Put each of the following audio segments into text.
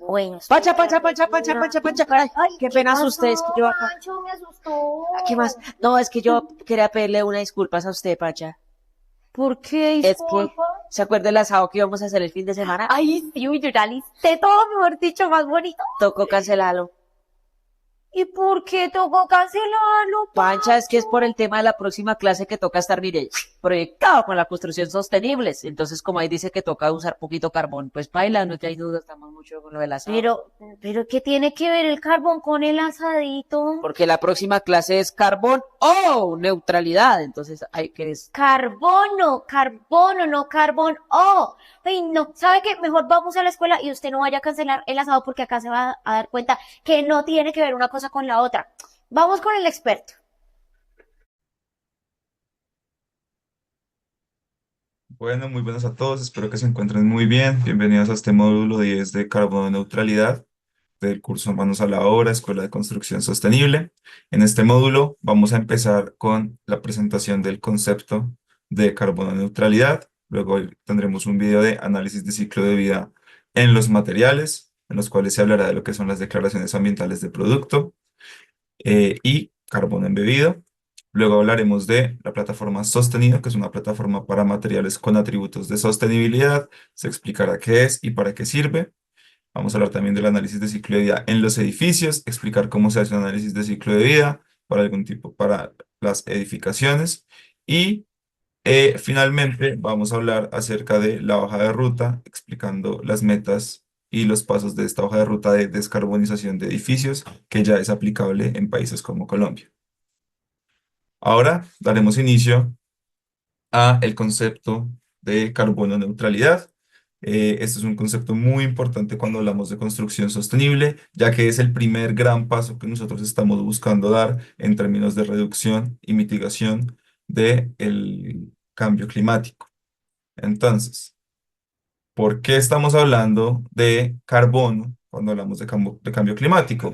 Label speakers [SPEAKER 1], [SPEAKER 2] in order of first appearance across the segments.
[SPEAKER 1] Bueno,
[SPEAKER 2] Pacha,
[SPEAKER 1] espera,
[SPEAKER 2] Pacha,
[SPEAKER 1] que
[SPEAKER 2] Pacha, Pacha,
[SPEAKER 1] una...
[SPEAKER 2] Pacha, Pacha. Ay,
[SPEAKER 1] Ay,
[SPEAKER 2] qué
[SPEAKER 1] ¿qué
[SPEAKER 2] pena
[SPEAKER 1] pasó,
[SPEAKER 2] asusté, es que yo acá.
[SPEAKER 1] Pancho? Me asustó.
[SPEAKER 2] ¿Qué más? No, es que yo quería pedirle unas disculpas a usted, Pacha.
[SPEAKER 1] ¿Por qué
[SPEAKER 2] Es que,
[SPEAKER 1] disculpa?
[SPEAKER 2] ¿se acuerda el asado que íbamos a hacer el fin de semana?
[SPEAKER 1] Ay, sí, uy, yo ya listé todo, mejor dicho, más bonito.
[SPEAKER 2] Tocó cancelarlo.
[SPEAKER 1] ¿Y por qué tocó cancelarlo,
[SPEAKER 2] Pancha, es que es
[SPEAKER 1] Pancho?
[SPEAKER 2] por el tema de la próxima clase que toca estar, mire, proyectado con la construcción sostenible. Entonces, como ahí dice que toca usar poquito carbón, pues baila, no te hay duda, estamos mucho con lo del asado.
[SPEAKER 1] Pero, ¿qué tiene que ver el carbón con el asadito?
[SPEAKER 2] Porque la próxima clase es carbón o neutralidad. Entonces, hay que...
[SPEAKER 1] Carbono, carbono, no carbón. Oh, ay, no, ¿sabe qué? Mejor vamos a la escuela y usted no vaya a cancelar el asado porque acá se va a dar cuenta que no tiene que ver una cosa con la otra. Vamos con el experto.
[SPEAKER 3] Bueno, muy buenos a todos, espero que se encuentren muy bien. Bienvenidos a este módulo 10 de carbono neutralidad del curso Manos a la Obra, Escuela de Construcción Sostenible. En este módulo vamos a empezar con la presentación del concepto de carbono neutralidad. Luego tendremos un video de análisis de ciclo de vida en los materiales, en los cuales se hablará de lo que son las declaraciones ambientales de producto y carbono embebido. Luego hablaremos de la plataforma Sostenido, que es una plataforma para materiales con atributos de sostenibilidad. Se explicará qué es y para qué sirve. Vamos a hablar también del análisis de ciclo de vida en los edificios, explicar cómo se hace un análisis de ciclo de vida para algún tipo, para las edificaciones. Y finalmente vamos a hablar acerca de la hoja de ruta, explicando las metas y los pasos de esta hoja de ruta de descarbonización de edificios, que ya es aplicable en países como Colombia. Ahora daremos inicio a el concepto de carbono neutralidad. Este es un concepto muy importante cuando hablamos de construcción sostenible, ya que es el primer gran paso que nosotros estamos buscando dar en términos de reducción y mitigación del cambio climático. Entonces, ¿por qué estamos hablando de carbono cuando hablamos de cambio climático?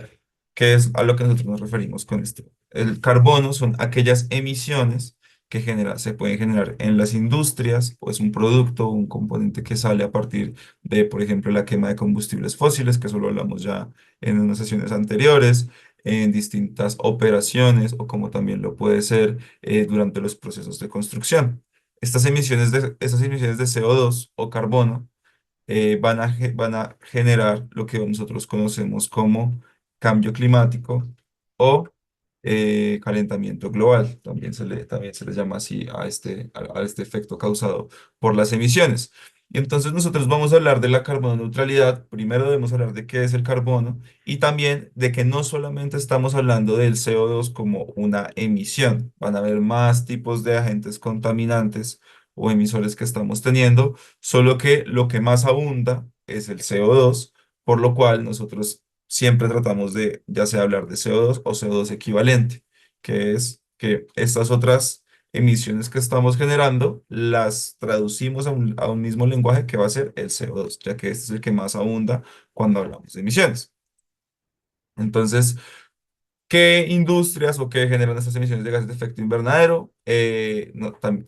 [SPEAKER 3] ¿Qué es a lo que nosotros nos referimos con esto? El carbono son aquellas emisiones que se pueden generar en las industrias, o es un producto, un componente que sale a partir de, por ejemplo, la quema de combustibles fósiles, que eso lo hablamos ya en unas sesiones anteriores, en distintas operaciones, o como también lo puede ser durante los procesos de construcción. Estas emisiones de CO2 o carbono van a generar lo que nosotros conocemos como cambio climático o calentamiento global. También se le llama así a este efecto causado por las emisiones. Y entonces nosotros vamos a hablar de la carbono neutralidad. Primero debemos hablar de qué es el carbono y también de que no solamente estamos hablando del CO2 como una emisión. Van a haber más tipos de agentes contaminantes o emisores que estamos teniendo, solo que lo que más abunda es el CO2, por lo cual nosotros siempre tratamos de ya sea hablar de CO2 o CO2 equivalente, que es que estas otras emisiones que estamos generando las traducimos a un mismo lenguaje que va a ser el CO2, ya que este es el que más abunda cuando hablamos de emisiones. Entonces, ¿qué industrias o qué generan estas emisiones de gases de efecto invernadero?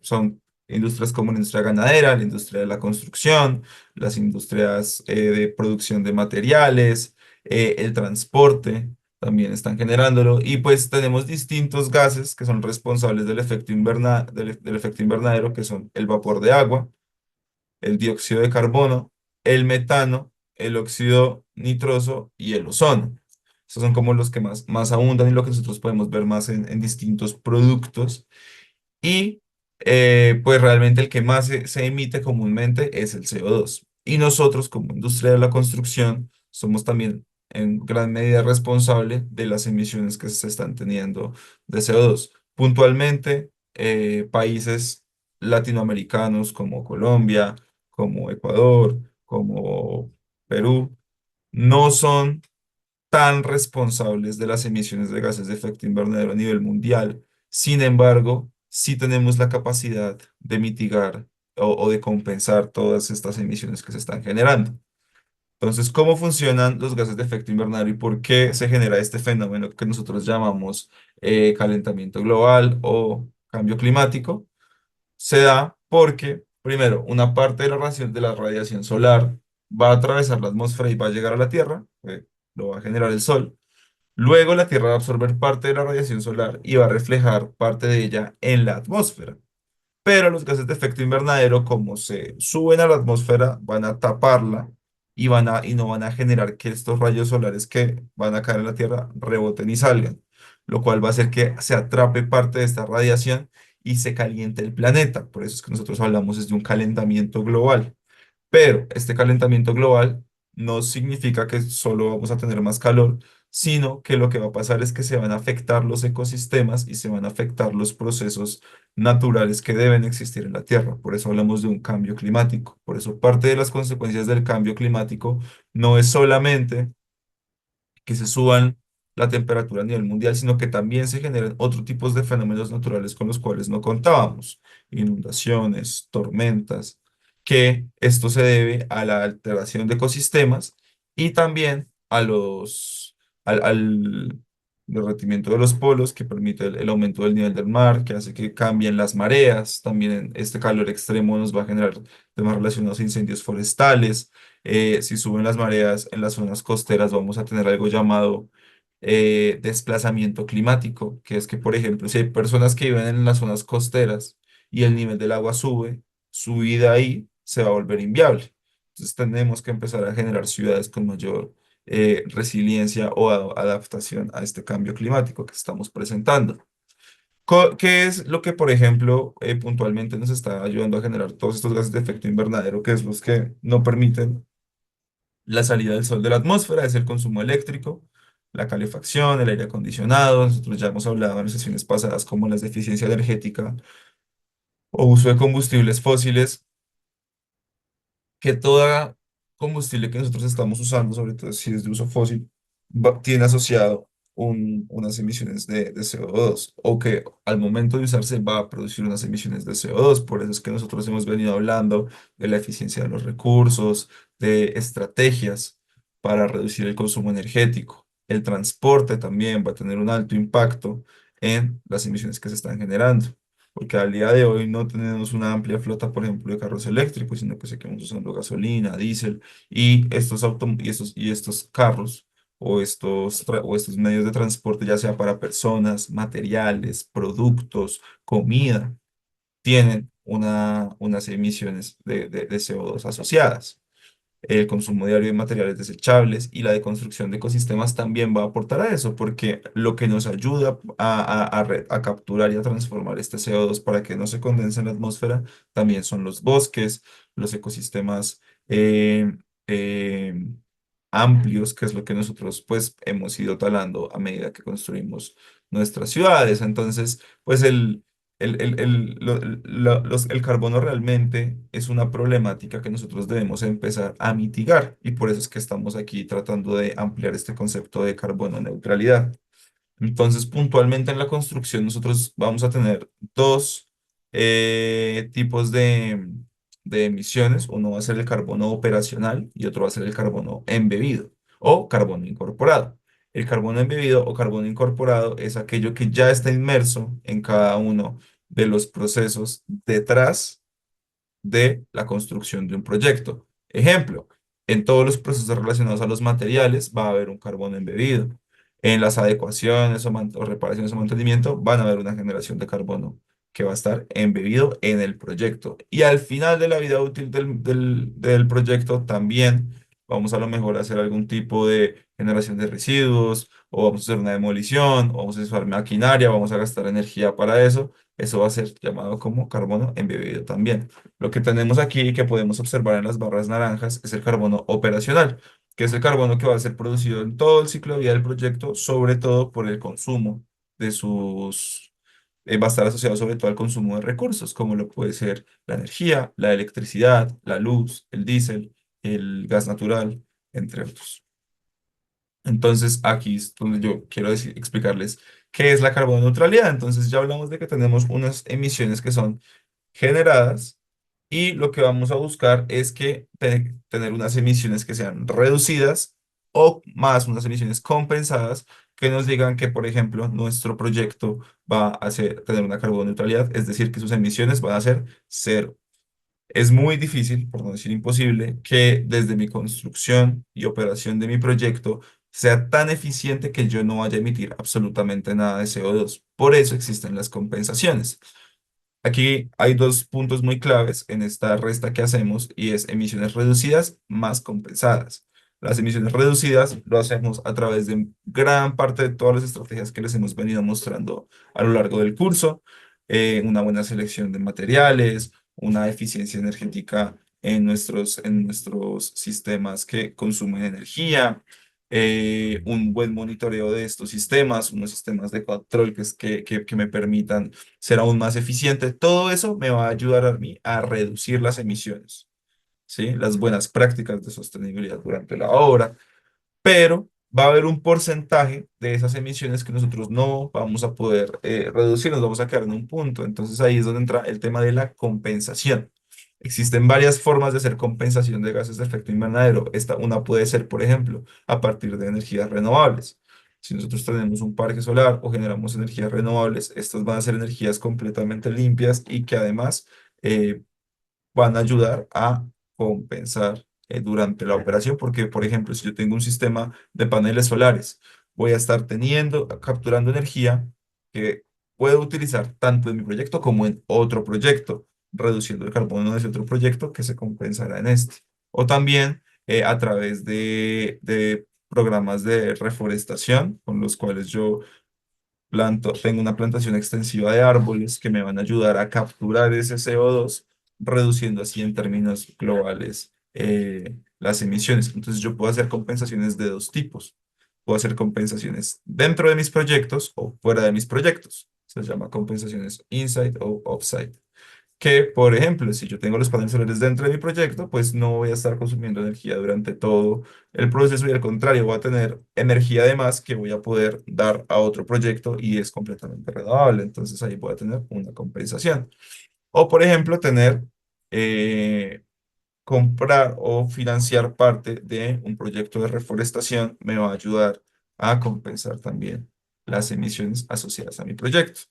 [SPEAKER 3] Son industrias como la industria ganadera, la industria de la construcción, las industrias de producción de materiales, el transporte, también están generándolo. Y pues tenemos distintos gases que son responsables del efecto invernadero, que son el vapor de agua, el dióxido de carbono, el metano, el óxido nitroso y el ozono. Estos son como los que más abundan y lo que nosotros podemos ver más en distintos productos. Y pues realmente el que más se emite comúnmente es el CO2. Y nosotros como industria de la construcción somos también en gran medida responsables de las emisiones que se están teniendo de CO2. Puntualmente, países latinoamericanos como Colombia, como Ecuador, como Perú, no son tan responsables de las emisiones de gases de efecto invernadero a nivel mundial. Sin embargo, sí tenemos la capacidad de mitigar o de compensar todas estas emisiones que se están generando. Entonces, ¿cómo funcionan los gases de efecto invernadero y por qué se genera este fenómeno que nosotros llamamos calentamiento global o cambio climático? Se da porque, primero, una parte de la radiación solar va a atravesar la atmósfera y va a llegar a la Tierra, lo va a generar el Sol. Luego la Tierra va a absorber parte de la radiación solar y va a reflejar parte de ella en la atmósfera. Pero los gases de efecto invernadero, como se suben a la atmósfera, van a taparla y no van a generar que estos rayos solares que van a caer en la Tierra reboten y salgan, lo cual va a hacer que se atrape parte de esta radiación y se caliente el planeta. Por eso es que nosotros hablamos es de un calentamiento global. Pero este calentamiento global no significa que solo vamos a tener más calor, sino que lo que va a pasar es que se van a afectar los ecosistemas y se van a afectar los procesos naturales que deben existir en la Tierra. Por eso hablamos de un cambio climático. Por eso parte de las consecuencias del cambio climático no es solamente que se suban la temperatura a nivel mundial, sino que también se generan otros tipos de fenómenos naturales con los cuales no contábamos, inundaciones, tormentas, que esto se debe a la alteración de ecosistemas y también al derretimiento de los polos, que permite el aumento del nivel del mar, que hace que cambien las mareas. También este calor extremo nos va a generar temas relacionados a incendios forestales. Si suben las mareas en las zonas costeras, vamos a tener algo llamado desplazamiento climático, que es que, por ejemplo, si hay personas que viven en las zonas costeras y el nivel del agua sube, su vida ahí se va a volver inviable. Entonces tenemos que empezar a generar ciudades con mayor resiliencia o adaptación a este cambio climático que estamos presentando. ¿Qué es lo que, por ejemplo, puntualmente nos está ayudando a generar todos estos gases de efecto invernadero, que es los que no permiten la salida del sol de la atmósfera? Es el consumo eléctrico, la calefacción, el aire acondicionado. Nosotros ya hemos hablado en sesiones pasadas como las de eficiencia energética o uso de combustibles fósiles, que toda combustible que nosotros estamos usando, sobre todo si es de uso fósil, tiene asociado unas emisiones de CO2, o que al momento de usarse va a producir unas emisiones de CO2. Por eso es que nosotros hemos venido hablando de la eficiencia de los recursos, de estrategias para reducir el consumo energético. El transporte también va a tener un alto impacto en las emisiones que se están generando, porque al día de hoy no tenemos una amplia flota, por ejemplo, de carros eléctricos, sino que seguimos usando gasolina, diésel, y estos carros o estos medios de transporte, ya sea para personas, materiales, productos, comida, tienen unas emisiones de CO2 asociadas. El consumo diario de materiales desechables y la deconstrucción de ecosistemas también va a aportar a eso, porque lo que nos ayuda a capturar y a transformar este CO2 para que no se condense en la atmósfera también son los bosques, los ecosistemas eh, eh, amplios, que es lo que nosotros pues hemos ido talando a medida que construimos nuestras ciudades. Entonces, pues el carbono realmente es una problemática que nosotros debemos empezar a mitigar, y por eso es que estamos aquí tratando de ampliar este concepto de carbono neutralidad. Entonces, puntualmente en la construcción, nosotros vamos a tener dos tipos de emisiones. Uno va a ser el carbono operacional y otro va a ser el carbono embebido o carbono incorporado. El carbono embebido o carbono incorporado es aquello que ya está inmerso en cada uno de los procesos detrás de la construcción de un proyecto. Ejemplo, en todos los procesos relacionados a los materiales va a haber un carbono embebido. En las adecuaciones o reparaciones o mantenimiento van a haber una generación de carbono que va a estar embebido en el proyecto. Y al final de la vida útil del proyecto también vamos a lo mejor a hacer algún tipo de generación de residuos, o vamos a hacer una demolición, o vamos a usar maquinaria, vamos a gastar energía para eso. Eso va a ser llamado como carbono embebido también. Lo que tenemos aquí que podemos observar en las barras naranjas es el carbono operacional, que es el carbono que va a ser producido en todo el ciclo de vida del proyecto, sobre todo por el consumo de va a estar asociado sobre todo al consumo de recursos, como lo puede ser la energía, la electricidad, la luz, el diésel, el gas natural, entre otros. Entonces, aquí es donde yo quiero explicarles qué es la carbono neutralidad. Entonces, ya hablamos de que tenemos unas emisiones que son generadas, y lo que vamos a buscar es que tener unas emisiones que sean reducidas o más unas emisiones compensadas, que nos digan que, por ejemplo, nuestro proyecto va a tener una carbono neutralidad, es decir, que sus emisiones van a ser cero. Es muy difícil, por no decir imposible, que desde mi construcción y operación de mi proyecto sea tan eficiente que yo no vaya a emitir absolutamente nada de CO2. Por eso existen las compensaciones. Aquí hay dos puntos muy claves en esta resta que hacemos y es emisiones reducidas más compensadas. Las emisiones reducidas lo hacemos a través de gran parte de todas las estrategias que les hemos venido mostrando a lo largo del curso, una buena selección de materiales, una eficiencia energética en nuestros sistemas que consumen energía, un buen monitoreo de estos sistemas, unos sistemas de control que me permitan ser aún más eficiente. Todo eso me va a ayudar a mí a reducir las emisiones, ¿sí? Las buenas prácticas de sostenibilidad durante la obra, pero va a haber un porcentaje de esas emisiones que nosotros no vamos a poder reducir, nos vamos a quedar en un punto. Entonces ahí es donde entra el tema de la compensación. Existen varias formas de hacer compensación de gases de efecto invernadero. Una puede ser, por ejemplo, a partir de energías renovables. Si nosotros tenemos un parque solar o generamos energías renovables, estas van a ser energías completamente limpias y que además eh, van a ayudar a compensar durante la operación, porque, por ejemplo, si yo tengo un sistema de paneles solares, voy a estar capturando energía que puedo utilizar tanto en mi proyecto como en otro proyecto, reduciendo el carbono de ese otro proyecto que se compensará en este. O también a través de programas de reforestación, con los cuales yo tengo una plantación extensiva de árboles que me van a ayudar a capturar ese CO2, reduciendo así en términos globales las emisiones. Entonces yo puedo hacer compensaciones de dos tipos. Puedo hacer compensaciones dentro de mis proyectos o fuera de mis proyectos. Se llama compensaciones inside o outside que, por ejemplo, si yo tengo los paneles solares dentro de mi proyecto, pues no voy a estar consumiendo energía durante todo el proceso y al contrario, voy a tener energía de más que voy a poder dar a otro proyecto y es completamente renovable. Entonces ahí voy a tener una compensación. O, por ejemplo, eh, comprar o financiar parte de un proyecto de reforestación me va a ayudar a compensar también las emisiones asociadas a mi proyecto.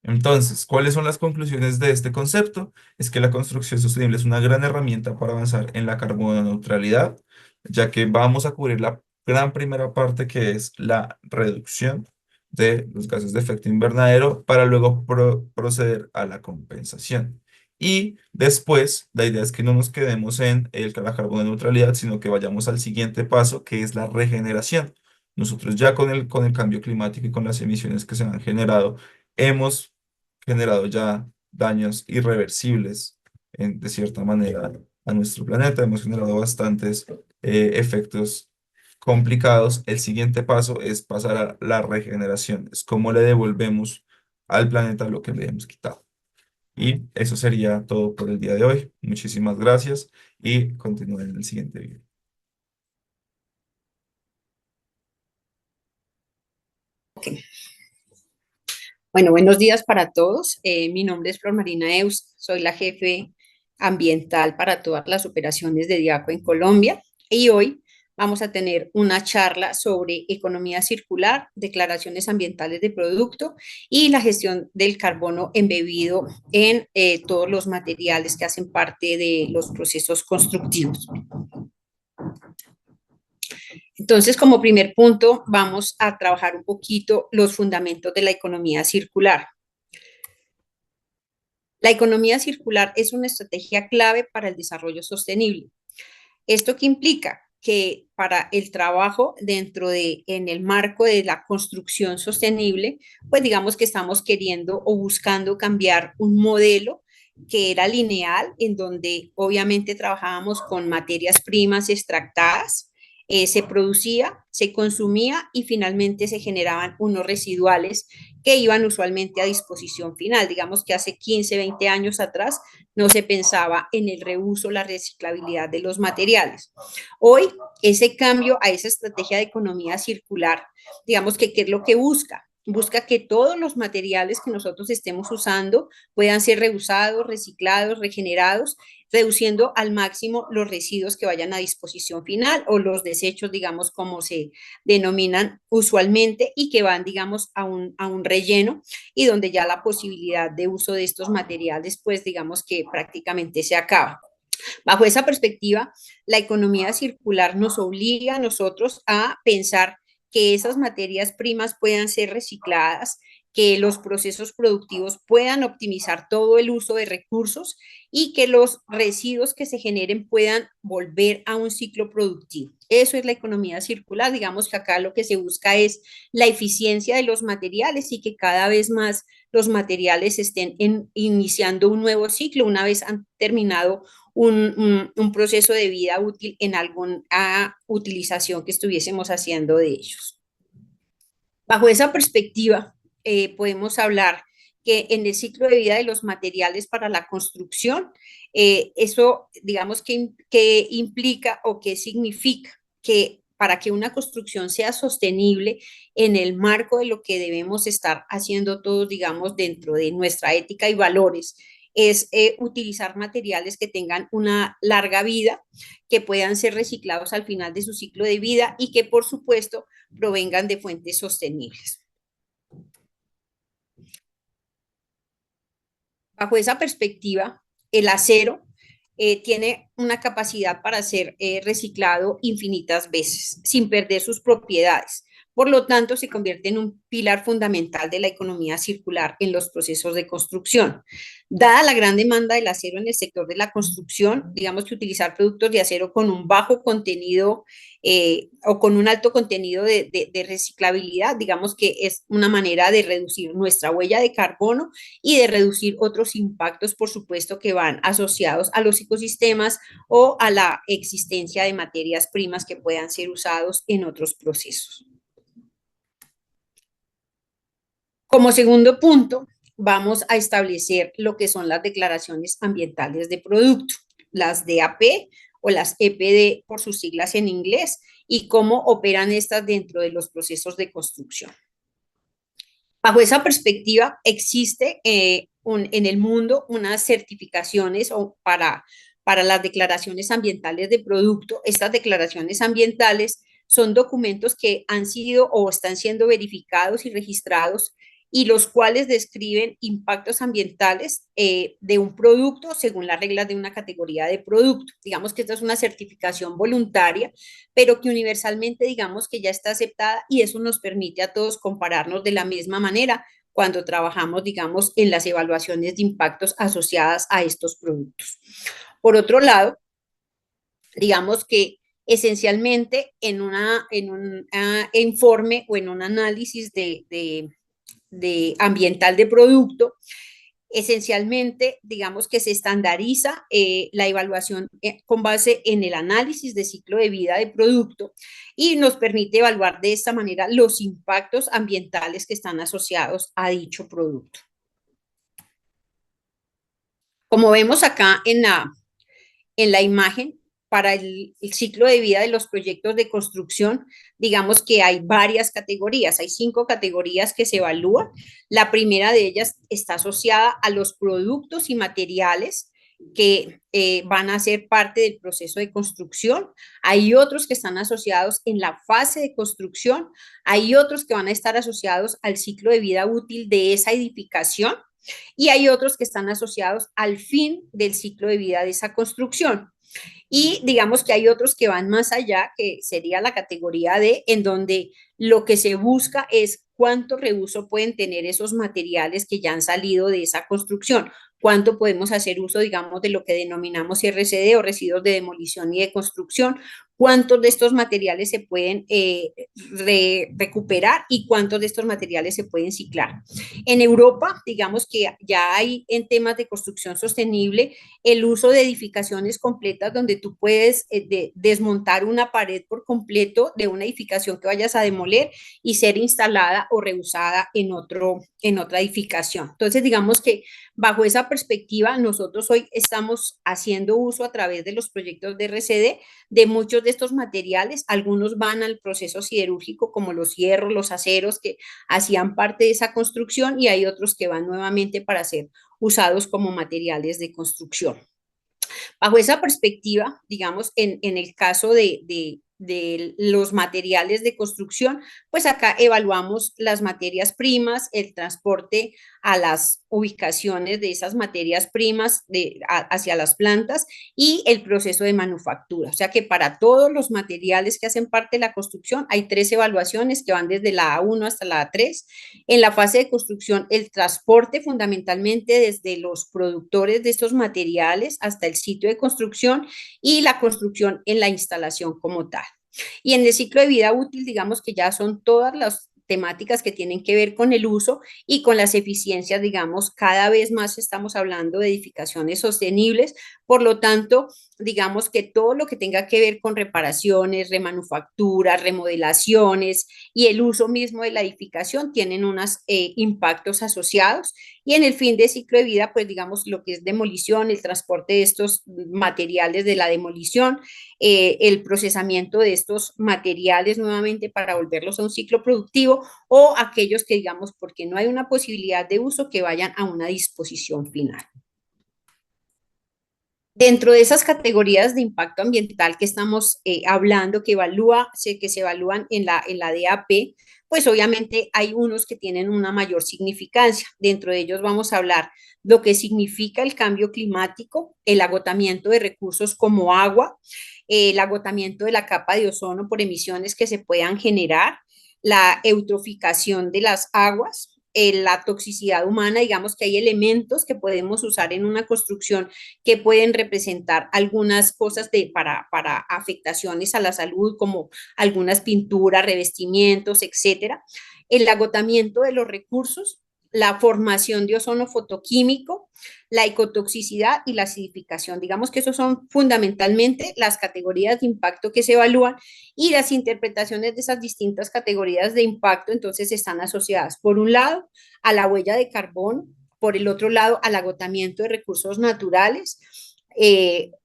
[SPEAKER 3] Entonces, ¿cuáles son las conclusiones de este concepto? Es que la construcción sostenible es una gran herramienta para avanzar en la carbono neutralidad, ya que vamos a cubrir la gran primera parte que es la reducción de los gases de efecto invernadero para luego proceder a la compensación. Y después, la idea es que no nos quedemos en la carbono neutralidad, sino que vayamos al siguiente paso, que es la regeneración. Nosotros ya con el cambio climático y con las emisiones que se han generado, hemos generado ya daños irreversibles de cierta manera a nuestro planeta. Hemos generado bastantes efectos complicados. El siguiente paso es pasar a la regeneración. Es cómo le devolvemos al planeta lo que le hemos quitado. Y eso sería todo por el día de hoy. Muchísimas gracias y continúen en el siguiente video.
[SPEAKER 4] Bueno, buenos días para todos. Mi nombre es Flor Marina Eus, soy la jefe ambiental para todas las operaciones de Diaco en Colombia y hoy vamos a tener una charla sobre economía circular, declaraciones ambientales de producto y la gestión del carbono embebido en todos los materiales que hacen parte de los procesos constructivos. Entonces, como primer punto, vamos a trabajar un poquito los fundamentos de la economía circular. La economía circular es una estrategia clave para el desarrollo sostenible. ¿Esto qué implica? Que para el trabajo en el marco de la construcción sostenible, pues digamos que estamos queriendo o buscando cambiar un modelo que era lineal, en donde obviamente trabajábamos con materias primas extractadas, se producía, se consumía y finalmente se generaban unos residuales que iban usualmente a disposición final. Digamos que hace 15, 20 años atrás no se pensaba en el reuso, la reciclabilidad de los materiales. Hoy, ese cambio a esa estrategia de economía circular, digamos que ¿qué es lo que busca? busca que todos los materiales que nosotros estemos usando puedan ser reusados, reciclados, regenerados, reduciendo al máximo los residuos que vayan a disposición final o los desechos, digamos, como se denominan usualmente y que van, digamos, a un relleno y donde ya la posibilidad de uso de estos materiales, pues, digamos que prácticamente se acaba. Bajo esa perspectiva, la economía circular nos obliga a nosotros a pensar que esas materias primas puedan ser recicladas, que los procesos productivos puedan optimizar todo el uso de recursos y que los residuos que se generen puedan volver a un ciclo productivo. Eso es la economía circular. Digamos que acá lo que se busca es la eficiencia de los materiales y que cada vez más los materiales estén iniciando un nuevo ciclo una vez han terminado un proceso de vida útil en alguna utilización que estuviésemos haciendo de ellos. Bajo esa perspectiva, podemos hablar que en el ciclo de vida de los materiales para la construcción, eso, digamos, que implica o que significa que para que una construcción sea sostenible en el marco de lo que debemos estar haciendo todos, digamos, dentro de nuestra ética y valores, es utilizar materiales que tengan una larga vida, que puedan ser reciclados al final de su ciclo de vida y que, por supuesto, provengan de fuentes sostenibles. Bajo esa perspectiva, el acero tiene una capacidad para ser reciclado infinitas veces, sin perder sus propiedades. Por lo tanto, se convierte en un pilar fundamental de la economía circular en los procesos de construcción. Dada la gran demanda del acero en el sector de la construcción, digamos que utilizar productos de acero con un bajo contenido o con un alto contenido de reciclabilidad, digamos que es una manera de reducir nuestra huella de carbono y de reducir otros impactos, por supuesto, que van asociados a los ecosistemas o a la existencia de materias primas que puedan ser usados en otros procesos. Como segundo punto, vamos a establecer lo que son las declaraciones ambientales de producto, las DAP o las EPD por sus siglas en inglés, y cómo operan estas dentro de los procesos de construcción. Bajo esa perspectiva, existe en el mundo unas certificaciones para las declaraciones ambientales de producto. Estas declaraciones ambientales son documentos que han sido o están siendo verificados y registrados y los cuales describen impactos ambientales de un producto según las reglas de una categoría de producto. Digamos que esta es una certificación voluntaria, pero que universalmente digamos que ya está aceptada y eso nos permite a todos compararnos de la misma manera cuando trabajamos, digamos, en las evaluaciones de impactos asociadas a estos productos. Por otro lado, digamos que esencialmente en un informe o en un análisis ambiental de producto, esencialmente, digamos que se estandariza la evaluación con base en el análisis de ciclo de vida de producto y nos permite evaluar de esta manera los impactos ambientales que están asociados a dicho producto. Como vemos acá en la imagen, para el ciclo de vida de los proyectos de construcción, digamos que hay varias categorías, hay 5 categorías que se evalúan. La primera de ellas está asociada a los productos y materiales que van a ser parte del proceso de construcción. Hay otros que están asociados en la fase de construcción, hay otros que van a estar asociados al ciclo de vida útil de esa edificación y hay otros que están asociados al fin del ciclo de vida de esa construcción. Y digamos que hay otros que van más allá, que sería la categoría D, en donde lo que se busca es cuánto reuso pueden tener esos materiales que ya han salido de esa construcción, cuánto podemos hacer uso, digamos, de lo que denominamos RCD o residuos de demolición y de construcción, cuántos de estos materiales se pueden recuperar y cuántos de estos materiales se pueden ciclar. En Europa, digamos que ya hay en temas de construcción sostenible el uso de edificaciones completas donde tú puedes desmontar una pared por completo de una edificación que vayas a demoler y ser instalada o reusada en otra edificación. Entonces, digamos que bajo esa perspectiva, nosotros hoy estamos haciendo uso a través de los proyectos de RCD de muchos de estos materiales, algunos van al proceso siderúrgico como los hierros, los aceros que hacían parte de esa construcción y hay otros que van nuevamente para ser usados como materiales de construcción. Bajo esa perspectiva, digamos, en el caso de los materiales de construcción, pues acá evaluamos las materias primas, el transporte a las ubicaciones de esas materias primas hacia las plantas y el proceso de manufactura. O sea que para todos los materiales que hacen parte de la construcción hay 3 evaluaciones que van desde la A1 hasta la A3. En la fase de construcción, el transporte fundamentalmente desde los productores de estos materiales hasta el sitio de construcción y la construcción en la instalación como tal. Y en el ciclo de vida útil, digamos que ya son todas las temáticas que tienen que ver con el uso y con las eficiencias, digamos, cada vez más estamos hablando de edificaciones sostenibles, por lo tanto, digamos que todo lo que tenga que ver con reparaciones, remanufacturas, remodelaciones y el uso mismo de la edificación tienen unos impactos asociados y en el fin de ciclo de vida, pues digamos lo que es demolición, el transporte de estos materiales de la demolición, el procesamiento de estos materiales nuevamente para volverlos a un ciclo productivo o aquellos que digamos porque no hay una posibilidad de uso que vayan a una disposición final. Dentro de esas categorías de impacto ambiental que estamos hablando, que se evalúan en la DAP, pues obviamente hay unos que tienen una mayor significancia. Dentro de ellos vamos a hablar lo que significa el cambio climático, el agotamiento de recursos como agua, el agotamiento de la capa de ozono por emisiones que se puedan generar, la eutroficación de las aguas, la toxicidad humana, digamos que hay elementos que podemos usar en una construcción que pueden representar algunas cosas para afectaciones a la salud, como algunas pinturas, revestimientos, etcétera. El agotamiento de los recursos, la formación de ozono fotoquímico, la ecotoxicidad y la acidificación. Digamos que esos son fundamentalmente las categorías de impacto que se evalúan y las interpretaciones de esas distintas categorías de impacto entonces están asociadas, por un lado, a la huella de carbono, por el otro lado, al agotamiento de recursos naturales,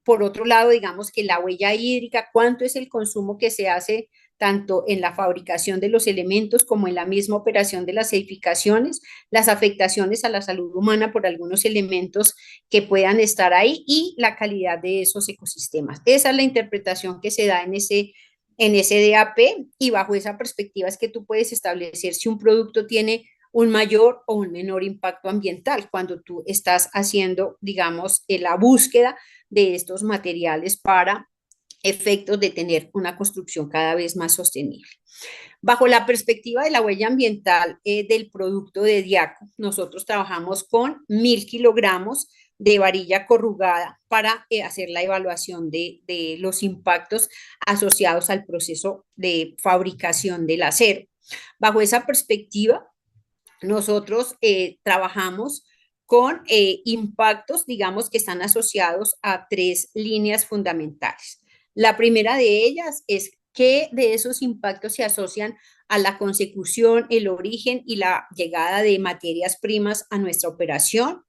[SPEAKER 4] por otro lado, digamos que la huella hídrica, cuánto es el consumo que se hace tanto en la fabricación de los elementos como en la misma operación de las edificaciones, las afectaciones a la salud humana por algunos elementos que puedan estar ahí y la calidad de esos ecosistemas. Esa es la interpretación que se da en ese DAP y bajo esa perspectiva es que tú puedes establecer si un producto tiene un mayor o un menor impacto ambiental cuando tú estás haciendo, digamos, la búsqueda de estos materiales para efectos de tener una construcción cada vez más sostenible. Bajo la perspectiva de la huella ambiental del producto de Diaco, nosotros trabajamos con 1000 kilogramos de varilla corrugada para hacer la evaluación de los impactos asociados al proceso de fabricación del acero. Bajo esa perspectiva, nosotros trabajamos con impactos, digamos, que están asociados a 3 líneas fundamentales. La primera de ellas es qué de esos impactos se asocian a la consecución, el origen y la llegada de materias primas a nuestra operación.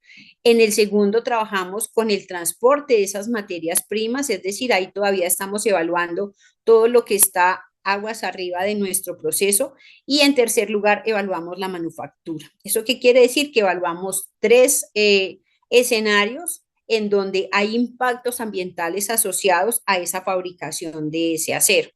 [SPEAKER 4] En el segundo trabajamos con el transporte de esas materias primas, es decir, ahí todavía estamos evaluando todo lo que está aguas arriba de nuestro proceso. Y en tercer lugar, evaluamos la manufactura. ¿Eso qué quiere decir? Que evaluamos 3 escenarios en donde hay impactos ambientales asociados a esa fabricación de ese acero.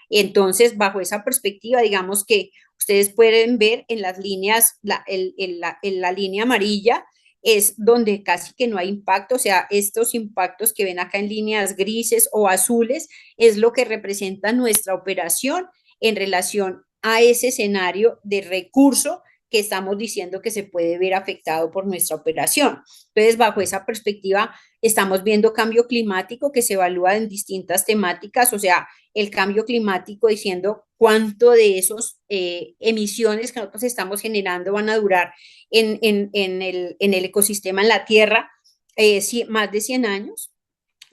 [SPEAKER 4] Entonces, bajo esa perspectiva, digamos que ustedes pueden ver en las líneas, en la línea amarilla, es donde casi que no hay impacto, o sea, estos impactos que ven acá en líneas grises o azules es lo que representa nuestra operación en relación a ese escenario de recurso que estamos diciendo que se puede ver afectado por nuestra operación. Entonces, bajo esa perspectiva, estamos viendo cambio climático que se evalúa en distintas temáticas, o sea, el cambio climático diciendo cuánto de esos emisiones que nosotros estamos generando van a durar en el ecosistema, en la Tierra, más de 100 años.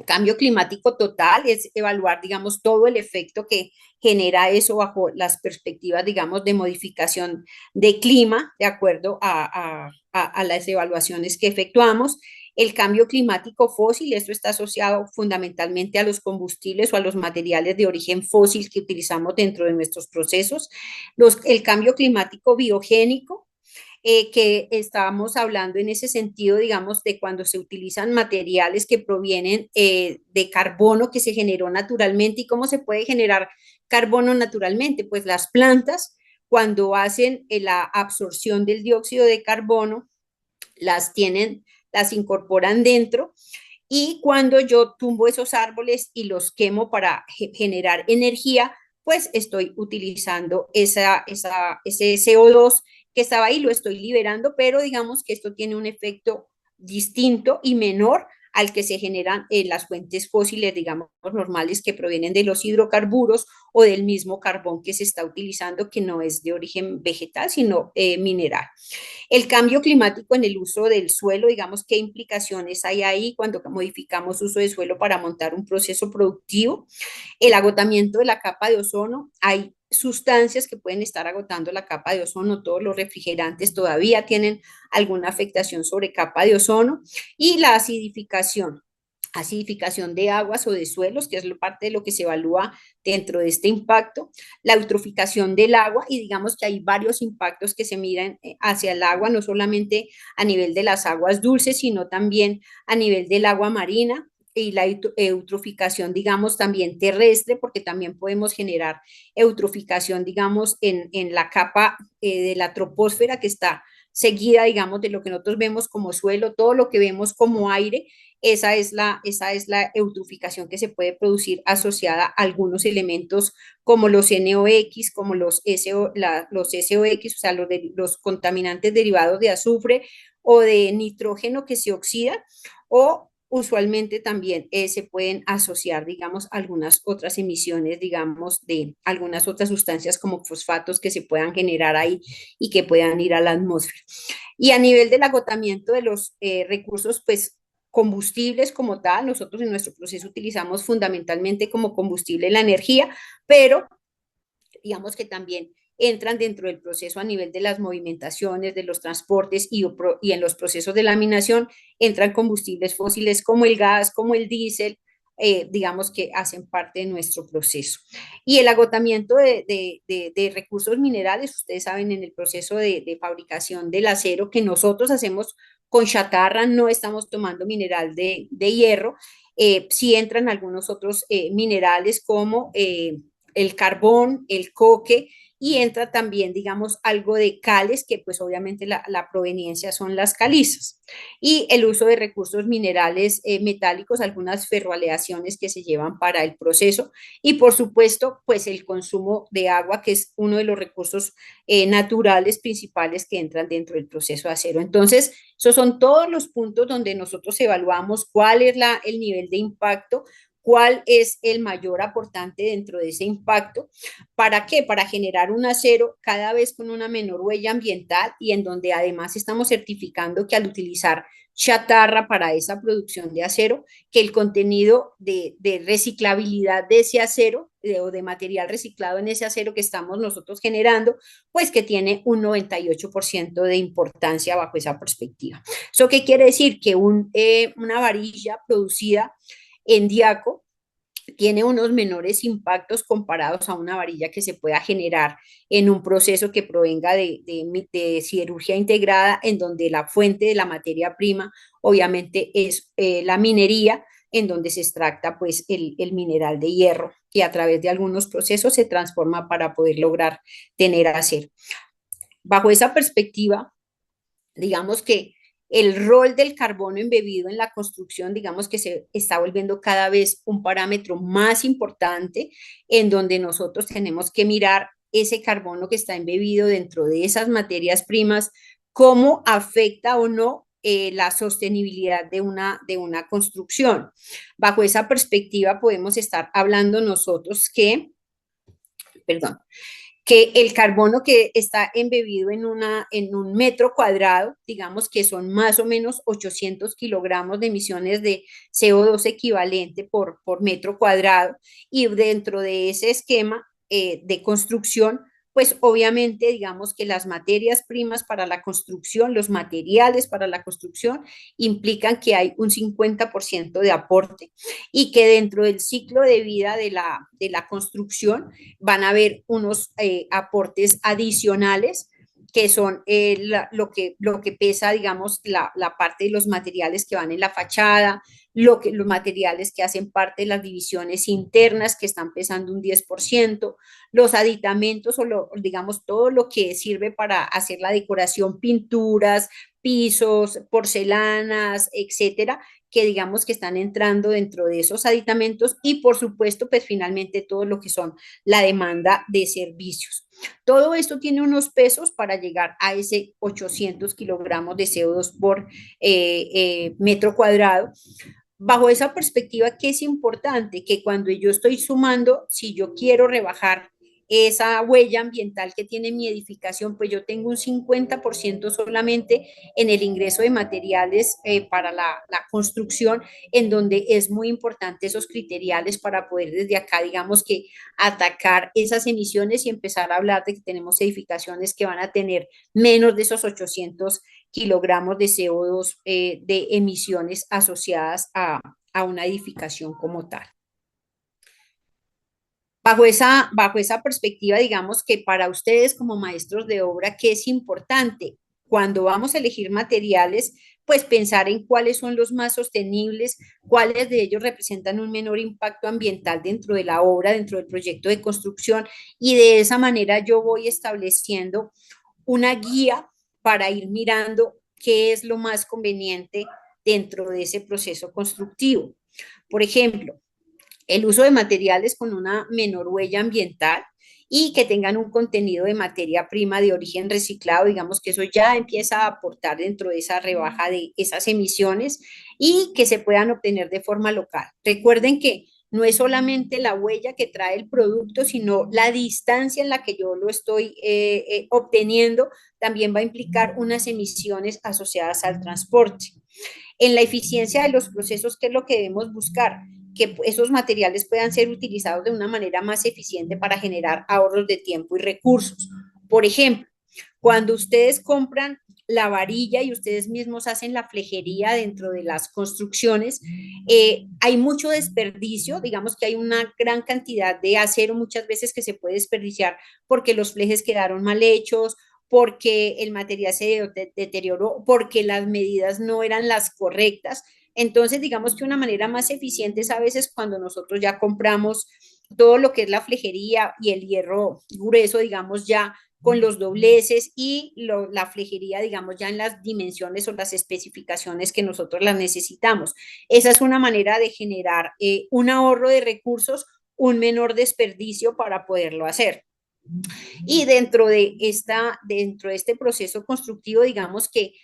[SPEAKER 4] Cambio climático total es evaluar, digamos, todo el efecto que genera eso bajo las perspectivas, digamos, de modificación de clima, de acuerdo a las evaluaciones que efectuamos. El cambio climático fósil, esto está asociado fundamentalmente a los combustibles o a los materiales de origen fósil que utilizamos dentro de nuestros procesos. El cambio climático biogénico, que estábamos hablando en ese sentido, digamos, de cuando se utilizan materiales que provienen de carbono que se generó naturalmente. ¿Y cómo se puede generar carbono naturalmente? Pues las plantas, cuando hacen la absorción del dióxido de carbono, las incorporan dentro, y cuando yo tumbo esos árboles y los quemo para generar energía, pues estoy utilizando ese CO2 que estaba ahí, lo estoy liberando, pero digamos que esto tiene un efecto distinto y menor al que se generan las fuentes fósiles, digamos, normales, que provienen de los hidrocarburos o del mismo carbón que se está utilizando, que no es de origen vegetal, sino mineral. El cambio climático en el uso del suelo, digamos, ¿qué implicaciones hay ahí cuando modificamos uso de suelo para montar un proceso productivo? El agotamiento de la capa de ozono, hay sustancias que pueden estar agotando la capa de ozono, todos los refrigerantes todavía tienen alguna afectación sobre capa de ozono, y la acidificación de aguas o de suelos, que es parte de lo que se evalúa dentro de este impacto, la eutroficación del agua, y digamos que hay varios impactos que se miran hacia el agua, no solamente a nivel de las aguas dulces, sino también a nivel del agua marina, y la eutroficación, digamos, también terrestre, porque también podemos generar eutroficación, digamos, en la capa de la troposfera, que está seguida, digamos, de lo que nosotros vemos como suelo, todo lo que vemos como aire. Esa es la eutroficación que se puede producir asociada a algunos elementos como los NOx, como los SOx, o sea, los contaminantes derivados de azufre o de nitrógeno que se oxida, o usualmente también se pueden asociar, digamos, algunas otras emisiones, digamos, de algunas otras sustancias como fosfatos que se puedan generar ahí y que puedan ir a la atmósfera. Y a nivel del agotamiento de los recursos, pues combustibles como tal, nosotros en nuestro proceso utilizamos fundamentalmente como combustible la energía, pero digamos que también entran dentro del proceso a nivel de las movimentaciones, de los transportes, y en los procesos de laminación entran combustibles fósiles como el gas, como el diésel, digamos que hacen parte de nuestro proceso. Y el agotamiento de recursos minerales, ustedes saben, en el proceso de fabricación del acero que nosotros hacemos con chatarra, no estamos tomando mineral de hierro, sí entran algunos otros minerales como el carbón, el coque, y entra también, digamos, algo de cales, que pues obviamente la proveniencia son las calizas, y el uso de recursos minerales metálicos, algunas ferroaleaciones que se llevan para el proceso, y por supuesto, pues el consumo de agua, que es uno de los recursos naturales principales que entran dentro del proceso de acero. Entonces, esos son todos los puntos donde nosotros evaluamos cuál es el nivel de impacto, cuál es el mayor aportante dentro de ese impacto. ¿Para qué? Para generar un acero cada vez con una menor huella ambiental, y en donde además estamos certificando que al utilizar chatarra para esa producción de acero, que el contenido de reciclabilidad de ese acero o de material reciclado en ese acero que estamos nosotros generando, pues que tiene un 98% de importancia bajo esa perspectiva. ¿Eso qué quiere decir? Que una varilla producida en Diaco tiene unos menores impactos comparados a una varilla que se pueda generar en un proceso que provenga de siderurgia integrada, en donde la fuente de la materia prima obviamente es la minería, en donde se extracta pues el mineral de hierro, que a través de algunos procesos se transforma para poder lograr tener acero. Bajo esa perspectiva, digamos que el rol del carbono embebido en la construcción, digamos que se está volviendo cada vez un parámetro más importante, en donde nosotros tenemos que mirar ese carbono que está embebido dentro de esas materias primas, cómo afecta o no la sostenibilidad de una construcción. Bajo esa perspectiva podemos estar hablando nosotros que el carbono que está embebido en un metro cuadrado, digamos que son más o menos 800 kilogramos de emisiones de CO2 equivalente por metro cuadrado, y dentro de ese esquema de construcción, pues obviamente digamos que las materias primas para la construcción, los materiales para la construcción implican que hay un 50% de aporte y que dentro del ciclo de vida de la construcción van a haber unos aportes adicionales que son lo que pesa, digamos, la parte de los materiales que van en la fachada, los materiales que hacen parte de las divisiones internas que están pesando un 10%, los aditamentos digamos, todo lo que sirve para hacer la decoración, pinturas, pisos, porcelanas, etcétera, que digamos que están entrando dentro de esos aditamentos y por supuesto, pues finalmente todo lo que son la demanda de servicios. Todo esto tiene unos pesos para llegar a ese 800 kilogramos de CO2 por metro cuadrado. Bajo esa perspectiva, ¿qué es importante? Que cuando yo estoy sumando, si yo quiero rebajar esa huella ambiental que tiene mi edificación, pues yo tengo un 50% solamente en el ingreso de materiales para la construcción, en donde es muy importante esos criteriales para poder desde acá, digamos que atacar esas emisiones y empezar a hablar de que tenemos edificaciones que van a tener menos de esos 800 kilogramos de CO2 de emisiones asociadas a una edificación como tal. Bajo esa perspectiva, digamos que para ustedes como maestros de obra, ¿qué es importante? Cuando vamos a elegir materiales, pues pensar en cuáles son los más sostenibles, cuáles de ellos representan un menor impacto ambiental dentro de la obra, dentro del proyecto de construcción, y de esa manera yo voy estableciendo una guía para ir mirando qué es lo más conveniente dentro de ese proceso constructivo. Por ejemplo, el uso de materiales con una menor huella ambiental y que tengan un contenido de materia prima de origen reciclado, digamos que eso ya empieza a aportar dentro de esa rebaja de esas emisiones y que se puedan obtener de forma local. Recuerden que no es solamente la huella que trae el producto, sino la distancia en la que yo lo estoy obteniendo, también va a implicar unas emisiones asociadas al transporte. En la eficiencia de los procesos, ¿qué es lo que debemos buscar? Que esos materiales puedan ser utilizados de una manera más eficiente para generar ahorros de tiempo y recursos. Por ejemplo, cuando ustedes compran la varilla y ustedes mismos hacen la flejería dentro de las construcciones, hay mucho desperdicio, digamos que hay una gran cantidad de acero muchas veces que se puede desperdiciar porque los flejes quedaron mal hechos, porque el material se deterioró, porque las medidas no eran las correctas. Entonces, digamos que una manera más eficiente es a veces cuando nosotros ya compramos todo lo que es la flejería y el hierro grueso, digamos ya con los dobleces y la flejería, digamos, ya en las dimensiones o las especificaciones que nosotros las necesitamos. Esa es una manera de generar un ahorro de recursos, un menor desperdicio para poderlo hacer. Y dentro de este proceso constructivo, digamos que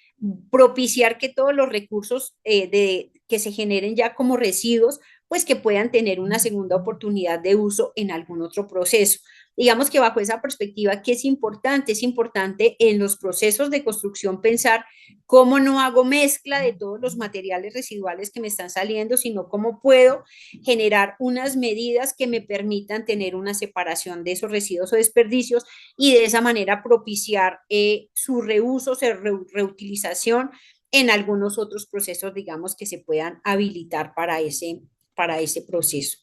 [SPEAKER 4] propiciar que todos los recursos que se generen ya como residuos, pues que puedan tener una segunda oportunidad de uso en algún otro proceso. Digamos que bajo esa perspectiva, ¿qué es importante? Es importante en los procesos de construcción pensar cómo no hago mezcla de todos los materiales residuales que me están saliendo, sino cómo puedo generar unas medidas que me permitan tener una separación de esos residuos o desperdicios y de esa manera propiciar su reuso, su reutilización en algunos otros procesos, digamos, que se puedan habilitar para ese proceso.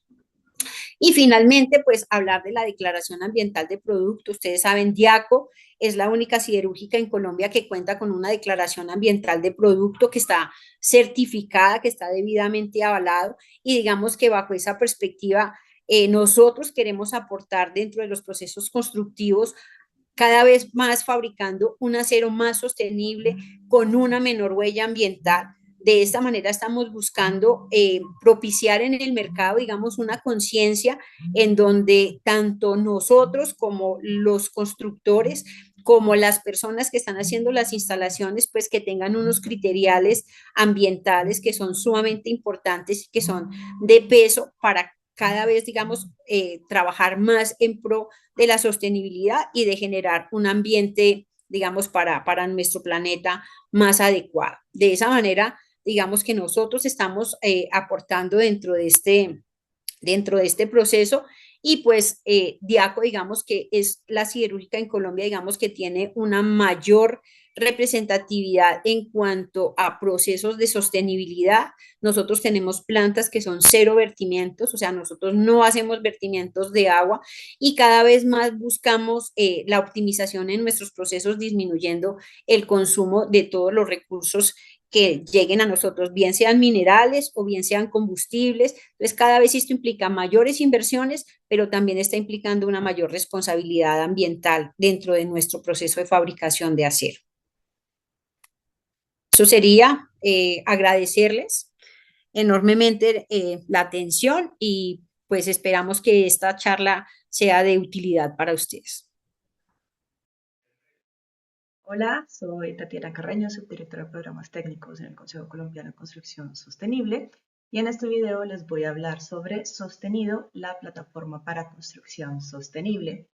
[SPEAKER 4] Y finalmente, pues hablar de la declaración ambiental de producto. Ustedes saben, Diaco es la única siderúrgica en Colombia que cuenta con una declaración ambiental de producto que está certificada, que está debidamente avalado y digamos que bajo esa perspectiva nosotros queremos aportar dentro de los procesos constructivos cada vez más fabricando un acero más sostenible con una menor huella ambiental. De esta manera estamos buscando propiciar en el mercado, digamos, una conciencia en donde tanto nosotros como los constructores, como las personas que están haciendo las instalaciones, pues que tengan unos criteriales ambientales que son sumamente importantes y que son de peso para cada vez, digamos, trabajar más en pro de la sostenibilidad y de generar un ambiente, digamos, para nuestro planeta más adecuado. De esa manera, digamos que nosotros estamos aportando dentro de este proceso Y pues Diaco, digamos que es la siderúrgica en Colombia, digamos que tiene una mayor representatividad en cuanto a procesos de sostenibilidad. Nosotros tenemos plantas que son cero vertimientos, o sea, nosotros no hacemos vertimientos de agua y cada vez más buscamos la optimización en nuestros procesos, disminuyendo el consumo de todos los recursos que lleguen a nosotros, bien sean minerales o bien sean combustibles. Entonces, cada vez esto implica mayores inversiones, pero también está implicando una mayor responsabilidad ambiental dentro de nuestro proceso de fabricación de acero. Eso sería agradecerles enormemente la atención y pues esperamos que esta charla sea de utilidad para ustedes.
[SPEAKER 5] Hola, soy Tatiana Carreño, subdirectora de Programas Técnicos en el Consejo Colombiano de Construcción Sostenible, y en este video les voy a hablar sobre Sostenido, la plataforma para construcción sostenible.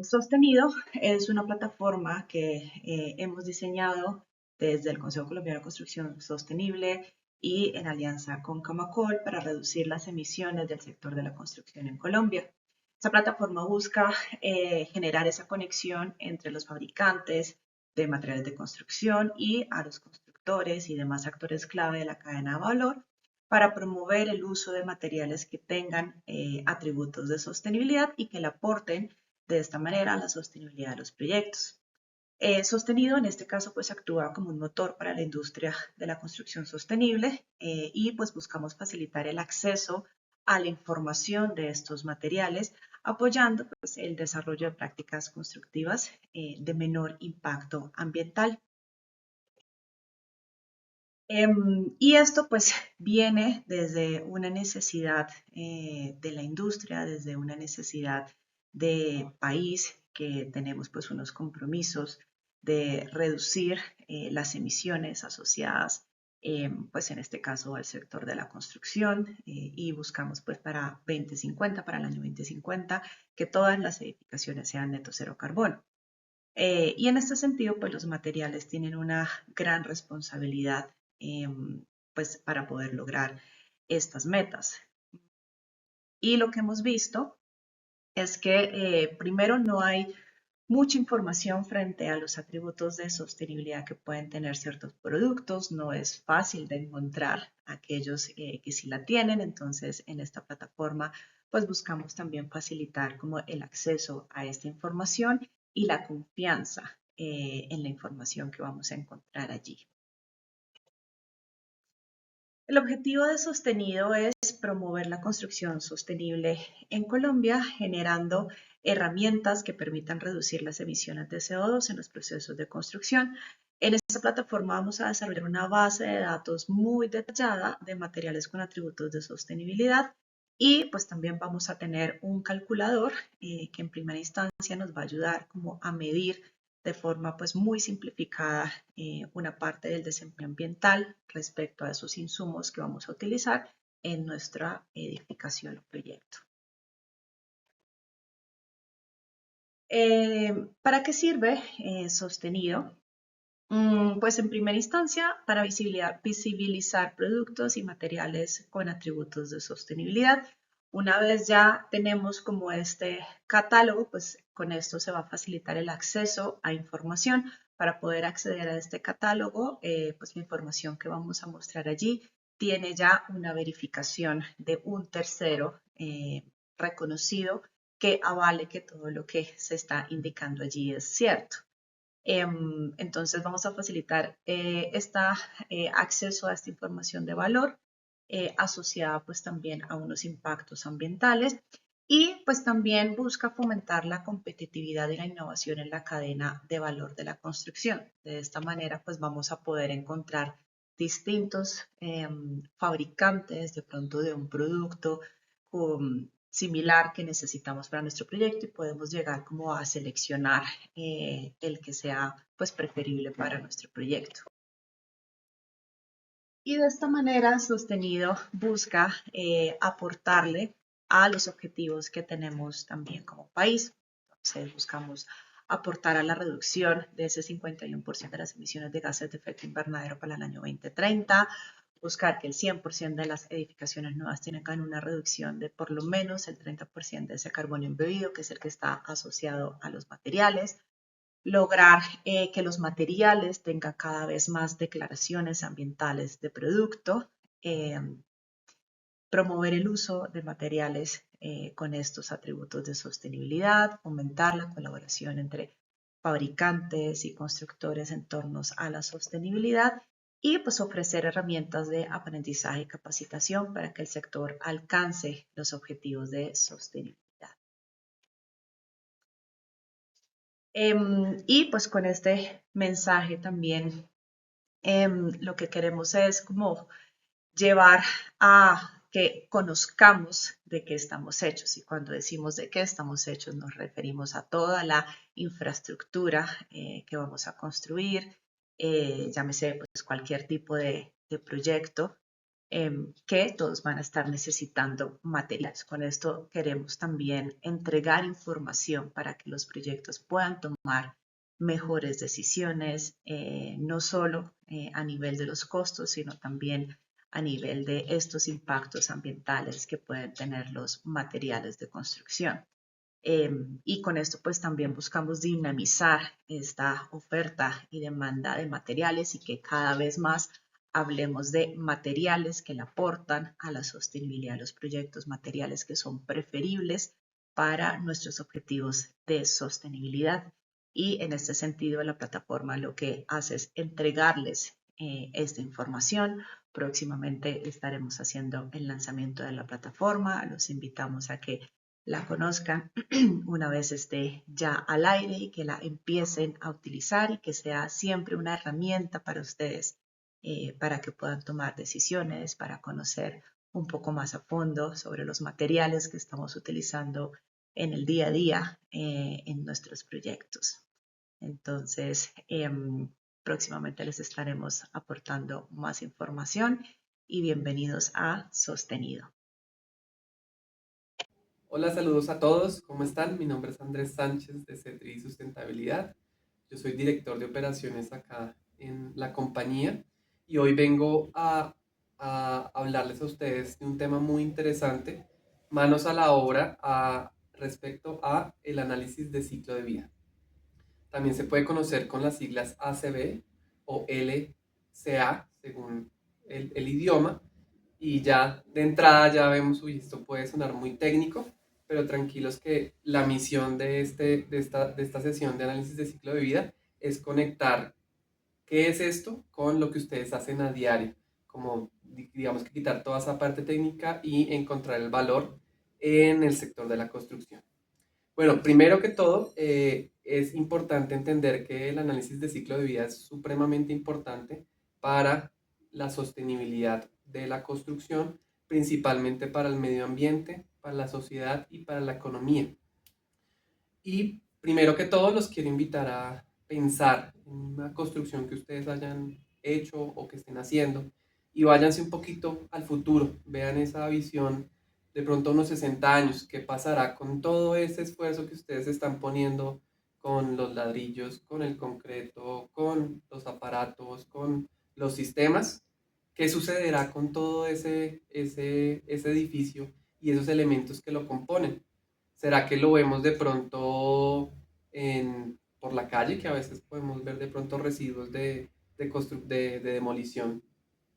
[SPEAKER 5] Sostenido es una plataforma que hemos diseñado desde el Consejo Colombiano de Construcción Sostenible y en alianza con Camacol para reducir las emisiones del sector de la construcción en Colombia. Esta plataforma busca generar esa conexión entre los fabricantes de materiales de construcción y a los constructores y demás actores clave de la cadena de valor para promover el uso de materiales que tengan atributos de sostenibilidad y que le aporten de esta manera la sostenibilidad de los proyectos. Sostenido en este caso pues actúa como un motor para la industria de la construcción sostenible y pues buscamos facilitar el acceso a la información de estos materiales, apoyando pues el desarrollo de prácticas constructivas de menor impacto ambiental. Y esto pues viene desde una necesidad de la industria, desde una necesidad de país que tenemos pues unos compromisos de reducir las emisiones asociadas pues en este caso al sector de la construcción y buscamos pues para 2050, para el año 2050, que todas las edificaciones sean neto cero carbono. Y en este sentido, pues los materiales tienen una gran responsabilidad pues, para poder lograr estas metas. Y lo que hemos visto es que primero no hay mucha información frente a los atributos de sostenibilidad que pueden tener ciertos productos, no es fácil de encontrar aquellos que sí la tienen, entonces en esta plataforma pues buscamos también facilitar como el acceso a esta información y la confianza en la información que vamos a encontrar allí. El objetivo de Sostenido es promover la construcción sostenible en Colombia, generando herramientas que permitan reducir las emisiones de CO2 en los procesos de construcción. En esta plataforma vamos a desarrollar una base de datos muy detallada de materiales con atributos de sostenibilidad y pues también vamos a tener un calculador que en primera instancia nos va a ayudar como a medir de forma pues muy simplificada una parte del desempeño ambiental respecto a esos insumos que vamos a utilizar en nuestra edificación o proyecto. ¿Para qué sirve Sostenido? Pues en primera instancia para visibilizar productos y materiales con atributos de sostenibilidad. Una vez ya tenemos como este catálogo, pues con esto se va a facilitar el acceso a información. Para poder acceder a este catálogo, pues la información que vamos a mostrar allí tiene ya una verificación de un tercero reconocido que avale que todo lo que se está indicando allí es cierto. Entonces vamos a facilitar este acceso a esta información de valor asociada pues también a unos impactos ambientales y pues también busca fomentar la competitividad y la innovación en la cadena de valor de la construcción. De esta manera pues vamos a poder encontrar distintos fabricantes de pronto de un producto similar que necesitamos para nuestro proyecto y podemos llegar como a seleccionar el que sea pues preferible para nuestro proyecto. Y de esta manera Sostenido busca aportarle a los objetivos que tenemos también como país. Entonces buscamos aportar a la reducción de ese 51% de las emisiones de gases de efecto invernadero para el año 2030, buscar que el 100% de las edificaciones nuevas tengan una reducción de por lo menos el 30% de ese carbono embebido, que es el que está asociado a los materiales. Lograr que los materiales tengan cada vez más declaraciones ambientales de producto. Promover el uso de materiales con estos atributos de sostenibilidad, fomentar la colaboración entre fabricantes y constructores en torno a la sostenibilidad y pues ofrecer herramientas de aprendizaje y capacitación para que el sector alcance los objetivos de sostenibilidad. Y pues con este mensaje también lo que queremos es como llevar a que conozcamos de qué estamos hechos. Y cuando decimos de qué estamos hechos, nos referimos a toda la infraestructura que vamos a construir, llámese pues, cualquier tipo de proyecto, que todos van a estar necesitando materiales. Con esto queremos también entregar información para que los proyectos puedan tomar mejores decisiones, no solo a nivel de los costos, sino también a nivel de estos impactos ambientales que pueden tener los materiales de construcción. Y con esto pues también buscamos dinamizar esta oferta y demanda de materiales y que cada vez más hablemos de materiales que le aportan a la sostenibilidad de los proyectos, materiales que son preferibles para nuestros objetivos de sostenibilidad. Y en este sentido la plataforma lo que hace es entregarles esta información. Próximamente estaremos haciendo el lanzamiento de la plataforma. Los invitamos a que la conozcan una vez esté ya al aire y que la empiecen a utilizar y que sea siempre una herramienta para ustedes para que puedan tomar decisiones, para conocer un poco más a fondo sobre los materiales que estamos utilizando en el día a día en nuestros proyectos. Entonces, próximamente les estaremos aportando más información y bienvenidos a Sostenido.
[SPEAKER 6] Hola, saludos a todos, ¿cómo están? Mi nombre es Andrés Sánchez de Cetri Sustentabilidad. Yo soy director de operaciones acá en la compañía y hoy vengo a hablarles a ustedes de un tema muy interesante, manos a la obra respecto a el análisis de ciclo de vida. También se puede conocer con las siglas ACV o LCA, según el idioma. Y ya de entrada ya vemos, uy, esto puede sonar muy técnico, pero tranquilos que la misión de esta sesión de análisis de ciclo de vida es conectar qué es esto con lo que ustedes hacen a diario, como digamos que quitar toda esa parte técnica y encontrar el valor en el sector de la construcción. Bueno, primero que todo, es importante entender que el análisis de ciclo de vida es supremamente importante para la sostenibilidad de la construcción, principalmente para el medio ambiente, para la sociedad y para la economía. Y primero que todo, los quiero invitar a pensar en una construcción que ustedes hayan hecho o que estén haciendo y váyanse un poquito al futuro, vean esa visión de pronto unos 60 años, qué pasará con todo ese esfuerzo que ustedes están poniendo con los ladrillos, con el concreto, con los aparatos, con los sistemas, qué sucederá con todo ese edificio y esos elementos que lo componen. ¿Será que lo vemos de pronto por la calle, que a veces podemos ver de pronto residuos de demolición,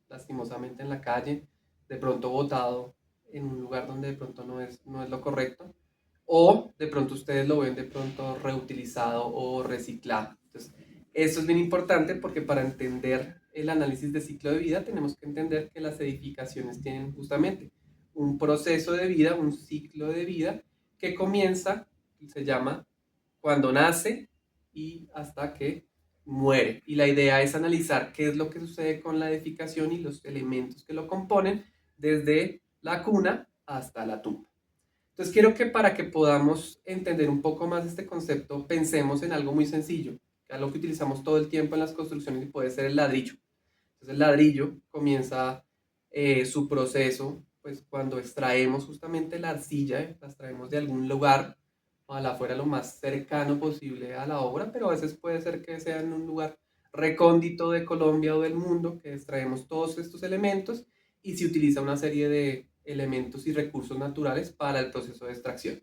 [SPEAKER 6] lastimosamente en la calle, de pronto botado en un lugar donde de pronto no es lo correcto? O de pronto ustedes lo ven de pronto reutilizado o reciclado. Entonces, eso es bien importante porque para entender el análisis de ciclo de vida tenemos que entender que las edificaciones tienen justamente un proceso de vida, un ciclo de vida que comienza, se llama cuando nace y hasta que muere. Y la idea es analizar qué es lo que sucede con la edificación y los elementos que lo componen desde la cuna hasta la tumba. Entonces quiero que para que podamos entender un poco más este concepto, pensemos en algo muy sencillo, que es algo que utilizamos todo el tiempo en las construcciones y puede ser el ladrillo. Entonces el ladrillo comienza su proceso pues cuando extraemos justamente la arcilla, la extraemos de algún lugar, ojalá fuera lo más cercano posible a la obra, pero a veces puede ser que sea en un lugar recóndito de Colombia o del mundo que extraemos todos estos elementos y se utiliza una serie de elementos y recursos naturales para el proceso de extracción.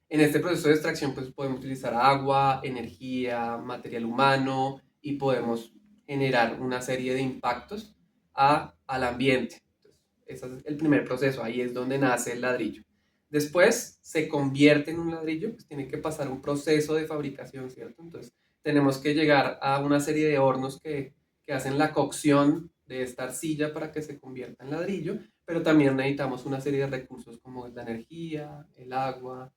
[SPEAKER 6] En este proceso de extracción pues podemos utilizar agua, energía, material humano y podemos generar una serie de impactos al ambiente. Entonces, ese es el primer proceso, ahí es donde nace el ladrillo. Después se convierte en un ladrillo, pues tiene que pasar un proceso de fabricación, ¿cierto? Entonces tenemos que llegar a una serie de hornos que hacen la cocción de esta arcilla para que se convierta en ladrillo, pero también necesitamos una serie de recursos como la energía, el agua,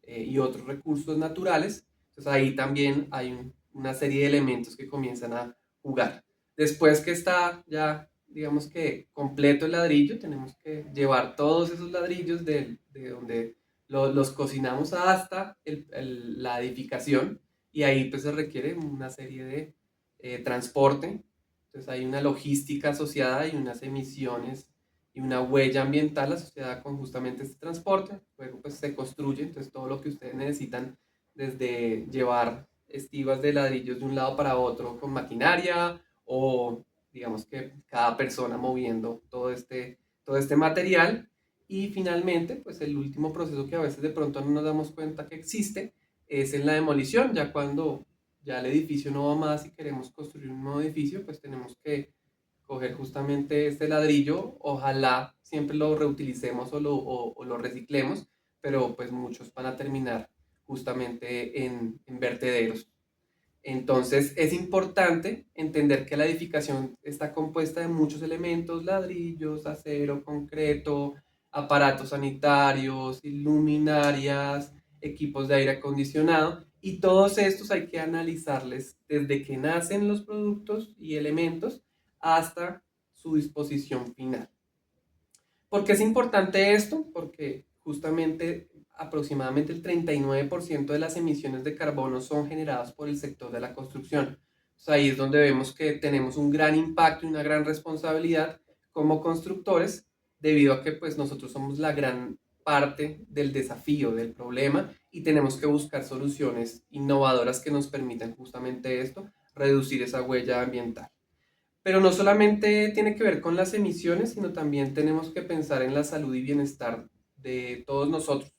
[SPEAKER 6] y otros recursos naturales. Entonces ahí también hay una serie de elementos que comienzan a jugar. Después que está ya, digamos que completo el ladrillo, tenemos que llevar todos esos ladrillos de donde los cocinamos hasta la edificación y ahí pues se requiere una serie de transporte. Entonces hay una logística asociada y unas emisiones y una huella ambiental asociada con justamente este transporte. Luego pues se construye, entonces todo lo que ustedes necesitan, desde llevar estivas de ladrillos de un lado para otro con maquinaria o digamos que cada persona moviendo todo este material. Y finalmente, pues el último proceso que a veces de pronto no nos damos cuenta que existe es en la demolición, ya cuando ya el edificio no va más y queremos construir un nuevo edificio, pues tenemos que coger justamente este ladrillo, ojalá siempre lo reutilicemos o lo reciclemos, pero pues muchos van a terminar justamente en vertederos. Entonces es importante entender que la edificación está compuesta de muchos elementos, ladrillos, acero, concreto, aparatos sanitarios, luminarias, equipos de aire acondicionado, y todos estos hay que analizarles desde que nacen los productos y elementos hasta su disposición final. ¿Por qué es importante esto? Porque justamente aproximadamente el 39% de las emisiones de carbono son generadas por el sector de la construcción. O sea, ahí es donde vemos que tenemos un gran impacto y una gran responsabilidad como constructores, debido a que pues nosotros somos la gran parte del desafío, del problema, y tenemos que buscar soluciones innovadoras que nos permitan justamente esto, reducir esa huella ambiental. Pero no solamente tiene que ver con las emisiones, sino también tenemos que pensar en la salud y bienestar de todos nosotros.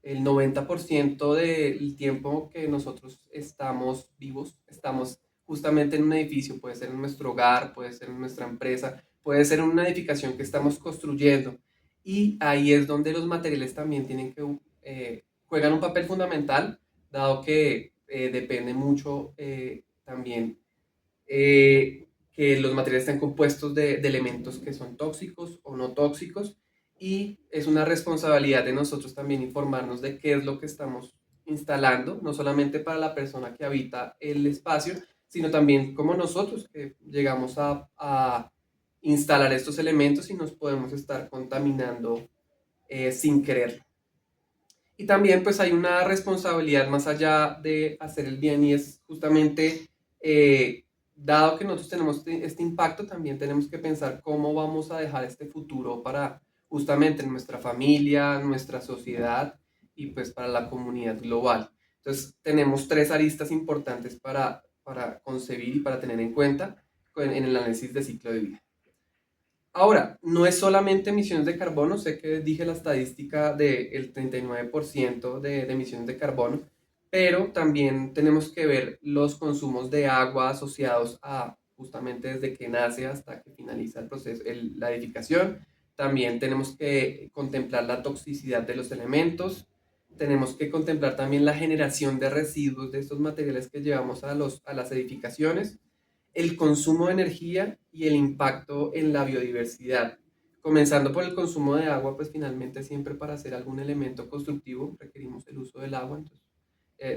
[SPEAKER 6] El 90% del tiempo que nosotros estamos vivos, estamos justamente en un edificio, puede ser en nuestro hogar, puede ser en nuestra empresa, puede ser en una edificación que estamos construyendo. Y ahí es donde los materiales también tienen que juegan un papel fundamental, dado que depende mucho también que los materiales estén compuestos de elementos que son tóxicos o no tóxicos, y es una responsabilidad de nosotros también informarnos de qué es lo que estamos instalando, no solamente para la persona que habita el espacio, sino también como nosotros que llegamos a instalar estos elementos y nos podemos estar contaminando sin quererlo. Y también pues hay una responsabilidad más allá de hacer el bien, y es justamente, dado que nosotros tenemos este impacto, también tenemos que pensar cómo vamos a dejar este futuro para justamente nuestra familia, nuestra sociedad y pues para la comunidad global. Entonces tenemos tres aristas importantes para concebir y para tener en cuenta en el análisis de ciclo de vida. Ahora, no es solamente emisiones de carbono, sé que dije la estadística del 39% de emisiones de carbono, pero también tenemos que ver los consumos de agua asociados a justamente desde que nace hasta que finaliza el proceso, la edificación. También tenemos que contemplar la toxicidad de los elementos, tenemos que contemplar también la generación de residuos de estos materiales que llevamos a las edificaciones, el consumo de energía y el impacto en la biodiversidad. Comenzando por el consumo de agua, pues finalmente siempre para hacer algún elemento constructivo requerimos el uso del agua, entonces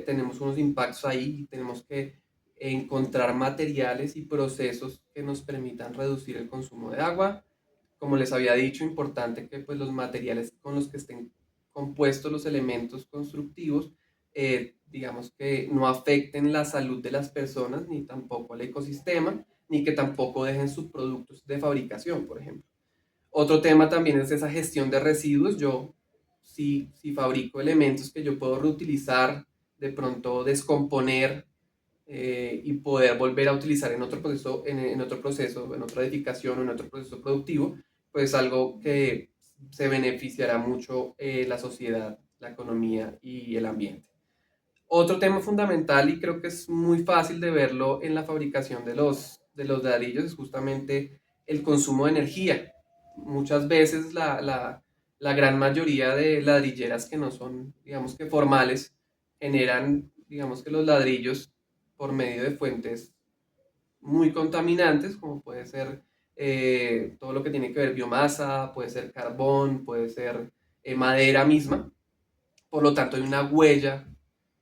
[SPEAKER 6] tenemos unos impactos ahí y tenemos que encontrar materiales y procesos que nos permitan reducir el consumo de agua. Como les había dicho, importante que pues los materiales con los que estén compuestos los elementos constructivos, digamos que no afecten la salud de las personas, ni tampoco al ecosistema, ni que tampoco dejen subproductos de fabricación, por ejemplo. Otro tema también es esa gestión de residuos. Yo, si fabrico elementos que yo puedo reutilizar, de pronto descomponer y poder volver a utilizar en otro proceso, en otro proceso, en otra edificación o en otro proceso productivo, pues algo que se beneficiará mucho la sociedad, la economía y el ambiente. Otro tema fundamental, y creo que es muy fácil de verlo en la fabricación de los ladrillos, es justamente el consumo de energía. Muchas veces la gran mayoría de ladrilleras que no son, digamos que formales, generan, digamos que los ladrillos por medio de fuentes muy contaminantes, como puede ser todo lo que tiene que ver biomasa, puede ser carbón, puede ser madera misma. Por lo tanto, hay una huella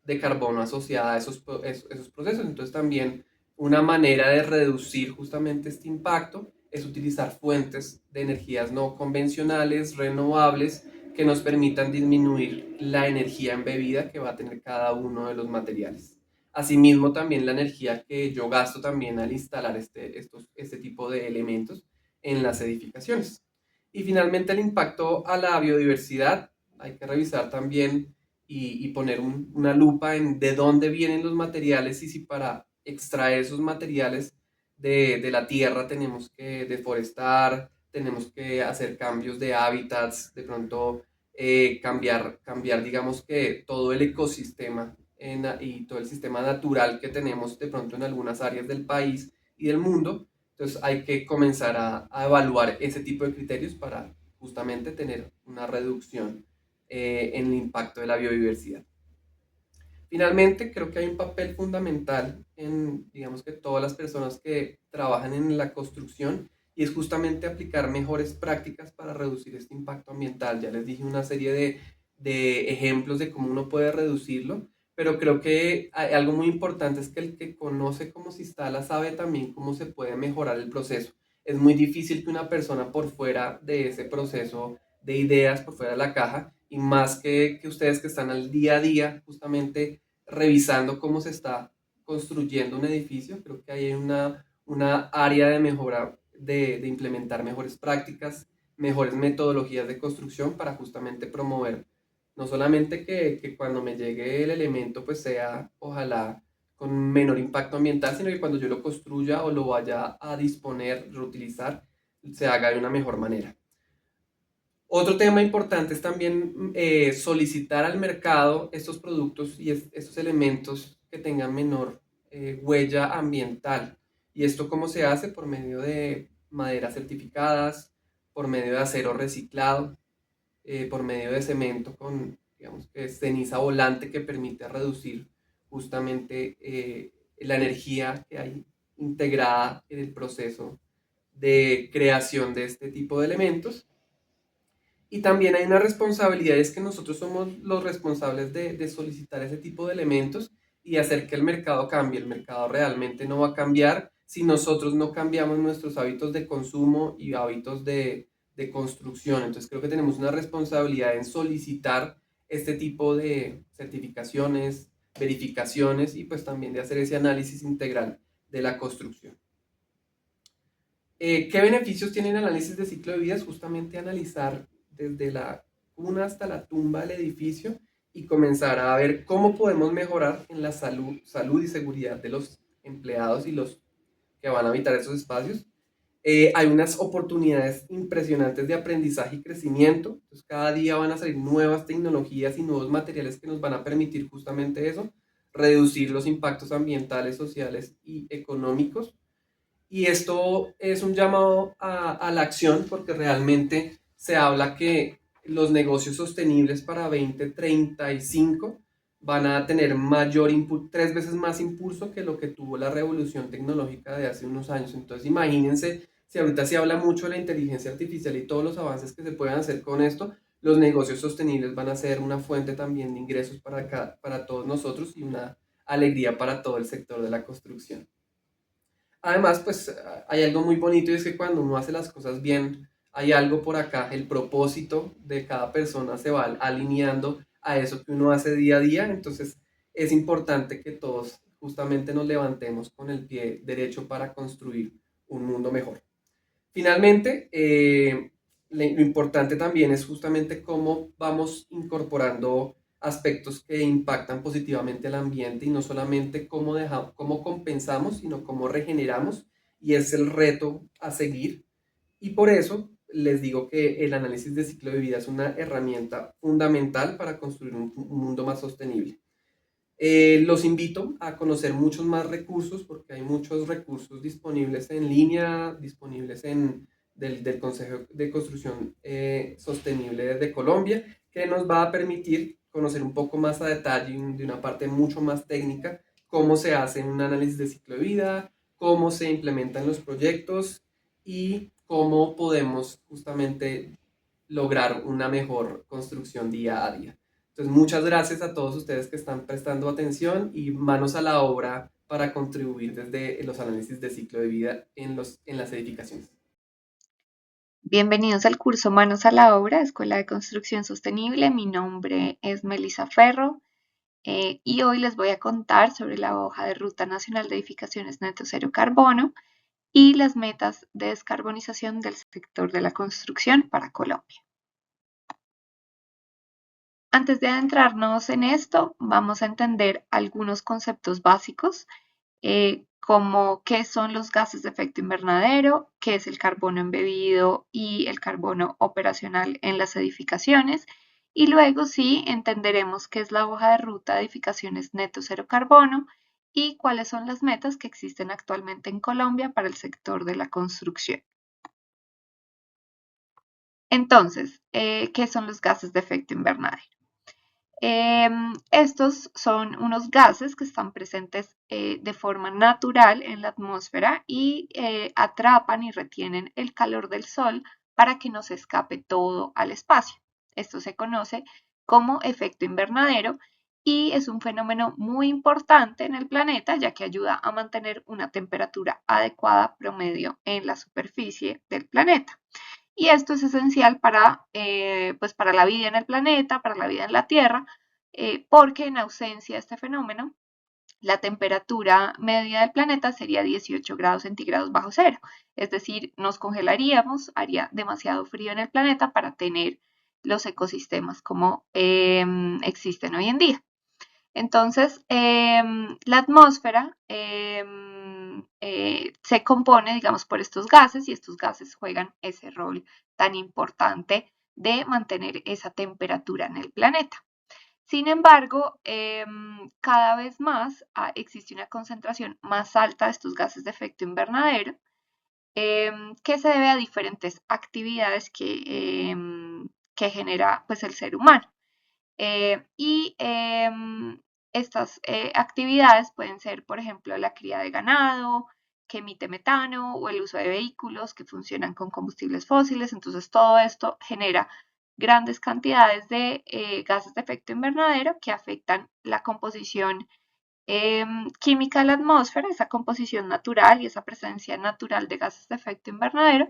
[SPEAKER 6] de carbono asociada a esos procesos. Entonces, también una manera de reducir justamente este impacto es utilizar fuentes de energías no convencionales, renovables, que nos permitan disminuir la energía embebida que va a tener cada uno de los materiales. Asimismo, también la energía que yo gasto también al instalar este tipo de elementos en las edificaciones. Y finalmente, el impacto a la biodiversidad. Hay que revisar también y poner una lupa en de dónde vienen los materiales y si para extraer esos materiales de la tierra tenemos que deforestar, tenemos que hacer cambios de hábitats, de pronto cambiar, digamos que todo el ecosistema y todo el sistema natural que tenemos de pronto en algunas áreas del país y del mundo. Entonces hay que comenzar a evaluar ese tipo de criterios para justamente tener una reducción en el impacto de la biodiversidad. Finalmente, creo que hay un papel fundamental en, digamos que todas las personas que trabajan en la construcción y es justamente aplicar mejores prácticas para reducir este impacto ambiental. Ya les dije una serie de ejemplos de cómo uno puede reducirlo, pero creo que hay algo muy importante es que el que conoce cómo se instala sabe también cómo se puede mejorar el proceso. Es muy difícil que una persona por fuera de ese proceso de ideas, por fuera de la caja, y más que ustedes que están al día a día justamente revisando cómo se está construyendo un edificio, creo que hay una área de mejora, de implementar mejores prácticas, mejores metodologías de construcción para justamente promover no solamente que cuando me llegue el elemento pues sea ojalá con menor impacto ambiental, sino que cuando yo lo construya o lo vaya a disponer, reutilizar, se haga de una mejor manera. Otro tema importante es también solicitar al mercado estos productos y estos elementos que tengan menor huella ambiental. ¿Y esto cómo se hace? Por medio de maderas certificadas, por medio de acero reciclado, por medio de cemento con, digamos, que ceniza volante que permite reducir justamente la energía que hay integrada en el proceso de creación de este tipo de elementos. Y también hay una responsabilidad, es que nosotros somos los responsables de solicitar ese tipo de elementos y hacer que el mercado cambie. El mercado realmente no va a cambiar si nosotros no cambiamos nuestros hábitos de consumo y hábitos de construcción. Entonces creo que tenemos una responsabilidad en solicitar este tipo de certificaciones, verificaciones y pues también de hacer ese análisis integral de la construcción. ¿Qué beneficios tiene el análisis de ciclo de vida? Es justamente analizar desde la cuna hasta la tumba del edificio y comenzar a ver cómo podemos mejorar en la salud y seguridad de los empleados y los que van a habitar esos espacios. Hay unas oportunidades impresionantes de aprendizaje y crecimiento. Entonces, cada día van a salir nuevas tecnologías y nuevos materiales que nos van a permitir justamente eso, reducir los impactos ambientales, sociales y económicos. Y esto es un llamado a la acción porque realmente se habla que los negocios sostenibles para 2035 van a tener mayor impulso, 3 veces más impulso que lo que tuvo la revolución tecnológica de hace unos años. Entonces imagínense, si ahorita se habla mucho de la inteligencia artificial y todos los avances que se puedan hacer con esto, los negocios sostenibles van a ser una fuente también de ingresos para todos nosotros y una alegría para todo el sector de la construcción. Además, pues hay algo muy bonito y es que cuando uno hace las cosas bien, hay algo por acá, el propósito de cada persona se va alineando a eso que uno hace día a día, entonces es importante que todos justamente nos levantemos con el pie derecho para construir un mundo mejor. Finalmente, lo importante también es justamente cómo vamos incorporando aspectos que impactan positivamente al ambiente y no solamente cómo compensamos, sino cómo regeneramos, y es el reto a seguir. Y por eso les digo que el análisis de ciclo de vida es una herramienta fundamental para construir un mundo más sostenible. Los invito a conocer muchos más recursos porque hay muchos recursos disponibles en línea, disponibles del Consejo de Construcción Sostenible de Colombia, que nos va a permitir conocer un poco más a detalle de una parte mucho más técnica cómo se hace un análisis de ciclo de vida, cómo se implementan los proyectos y cómo podemos justamente lograr una mejor construcción día a día. Entonces, muchas gracias a todos ustedes que están prestando atención y manos a la obra para contribuir desde los análisis de ciclo de vida en las edificaciones.
[SPEAKER 7] Bienvenidos al curso Manos a la Obra, Escuela de Construcción Sostenible. Mi nombre es Melissa Ferro y hoy les voy a contar sobre la hoja de Ruta Nacional de Edificaciones Neto Cero Carbono y las metas de descarbonización del sector de la construcción para Colombia. Antes de adentrarnos en esto, vamos a entender algunos conceptos básicos, como qué son los gases de efecto invernadero, qué es el carbono embebido y el carbono operacional en las edificaciones, y luego sí entenderemos qué es la hoja de ruta de edificaciones neto cero carbono y cuáles son las metas que existen actualmente en Colombia para el sector de la construcción. Entonces, ¿qué son los gases de efecto invernadero? Estos son unos gases que están presentes de forma natural en la atmósfera y atrapan y retienen el calor del sol para que no se escape todo al espacio. Esto se conoce como efecto invernadero y es un fenómeno muy importante en el planeta, ya que ayuda a mantener una temperatura adecuada promedio en la superficie del planeta. Y esto es esencial pues para la vida en el planeta, para la vida en la Tierra, porque en ausencia de este fenómeno, la temperatura media del planeta sería 18 grados centígrados bajo cero. Es decir, nos congelaríamos, haría demasiado frío en el planeta para tener los ecosistemas como existen hoy en día. Entonces, la atmósfera se compone, digamos, por estos gases y estos gases juegan ese rol tan importante de mantener esa temperatura en el planeta. Sin embargo, cada vez más existe una concentración más alta de estos gases de efecto invernadero que se debe a diferentes actividades que genera pues, el ser humano. Estas actividades pueden ser, por ejemplo, la cría de ganado, que emite metano, o el uso de vehículos que funcionan con combustibles fósiles. Entonces, todo esto genera grandes cantidades de gases de efecto invernadero que afectan la composición química de la atmósfera, esa composición natural y esa presencia natural de gases de efecto invernadero.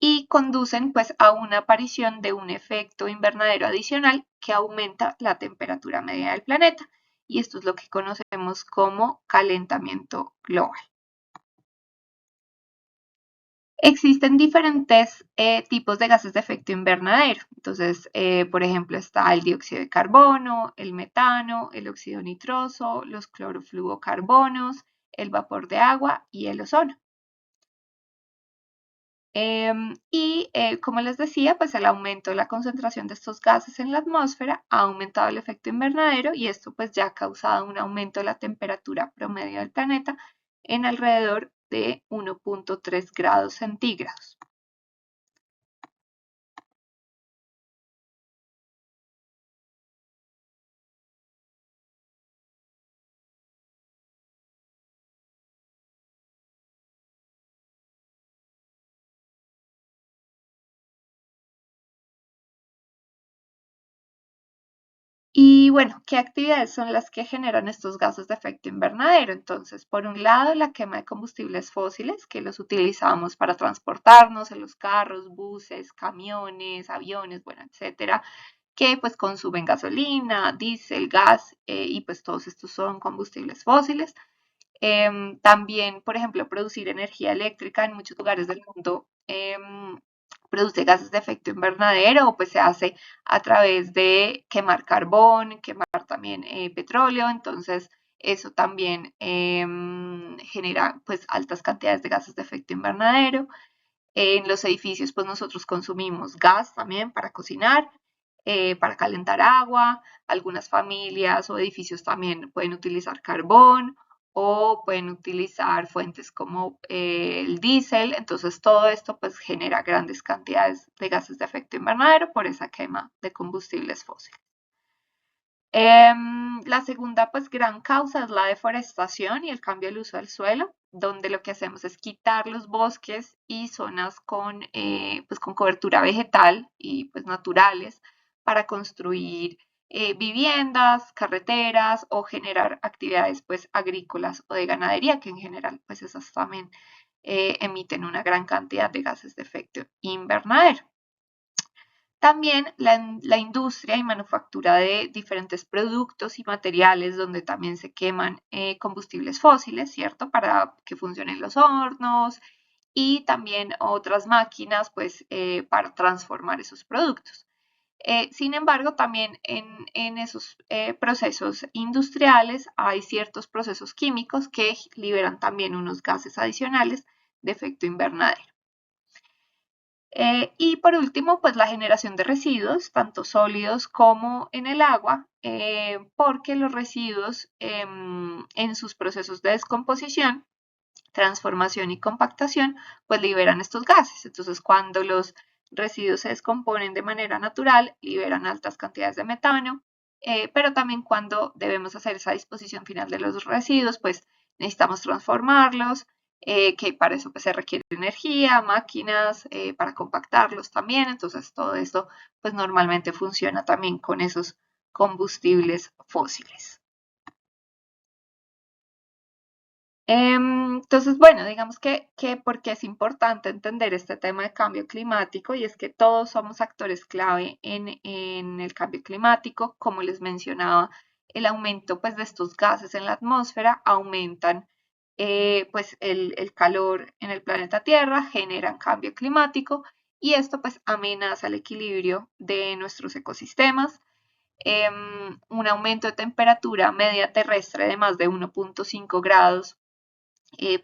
[SPEAKER 7] Y conducen pues a una aparición de un efecto invernadero adicional que aumenta la temperatura media del planeta, y esto es lo que conocemos como calentamiento global. Existen diferentes tipos de gases de efecto invernadero. Entonces, por ejemplo, está el dióxido de carbono, el metano, el óxido nitroso, los clorofluorocarbonos, el vapor de agua y el ozono. Como les decía, pues el aumento de la concentración de estos gases en la atmósfera ha aumentado el efecto invernadero y esto pues ya ha causado un aumento de la temperatura promedio del planeta en alrededor de 1.3 grados centígrados. Y bueno, ¿qué actividades son las que generan estos gases de efecto invernadero? Entonces, por un lado, la quema de combustibles fósiles, que los utilizamos para transportarnos en los carros, buses, camiones, aviones, bueno, etcétera, que pues consumen gasolina, diésel, gas y pues todos estos son combustibles fósiles. También, por ejemplo, producir energía eléctrica en muchos lugares del mundo produce gases de efecto invernadero, pues se hace a través de quemar carbón, quemar también petróleo, entonces eso también genera pues altas cantidades de gases de efecto invernadero. En los edificios pues nosotros consumimos gas también para cocinar, para calentar agua. Algunas familias o edificios también pueden utilizar carbón o pueden utilizar fuentes como el diésel. Entonces todo esto pues genera grandes cantidades de gases de efecto invernadero por esa quema de combustibles fósiles. La segunda pues gran causa es la deforestación y el cambio del uso del suelo, donde lo que hacemos es quitar los bosques y zonas pues, con cobertura vegetal y pues naturales para construir viviendas, carreteras o generar actividades pues agrícolas o de ganadería, que en general pues esas también emiten una gran cantidad de gases de efecto invernadero. También la industria y manufactura de diferentes productos y materiales donde también se queman combustibles fósiles, ¿cierto? Para que funcionen los hornos y también otras máquinas, pues, para transformar esos productos. Sin embargo, también en esos procesos industriales hay ciertos procesos químicos que liberan también unos gases adicionales de efecto invernadero. Y por último, pues la generación de residuos, tanto sólidos como en el agua, porque los residuos en sus procesos de descomposición, transformación y compactación, pues liberan estos gases. Entonces, cuando los residuos se descomponen de manera natural, liberan altas cantidades de metano, pero también cuando debemos hacer esa disposición final de los residuos, pues necesitamos transformarlos, que para eso pues, se requiere energía, máquinas, para compactarlos también. Entonces, todo esto pues normalmente funciona también con esos combustibles fósiles. Entonces, bueno, digamos que porque es importante entender este tema de cambio climático y es que todos somos actores clave en el cambio climático. Como les mencionaba, el aumento pues, de estos gases en la atmósfera aumentan pues, el calor en el planeta Tierra, generan cambio climático y esto pues amenaza el equilibrio de nuestros ecosistemas. Un aumento de temperatura media terrestre de más de 1.5 grados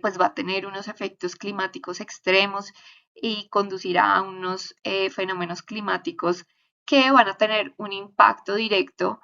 [SPEAKER 7] pues va a tener unos efectos climáticos extremos y conducirá a unos fenómenos climáticos que van a tener un impacto directo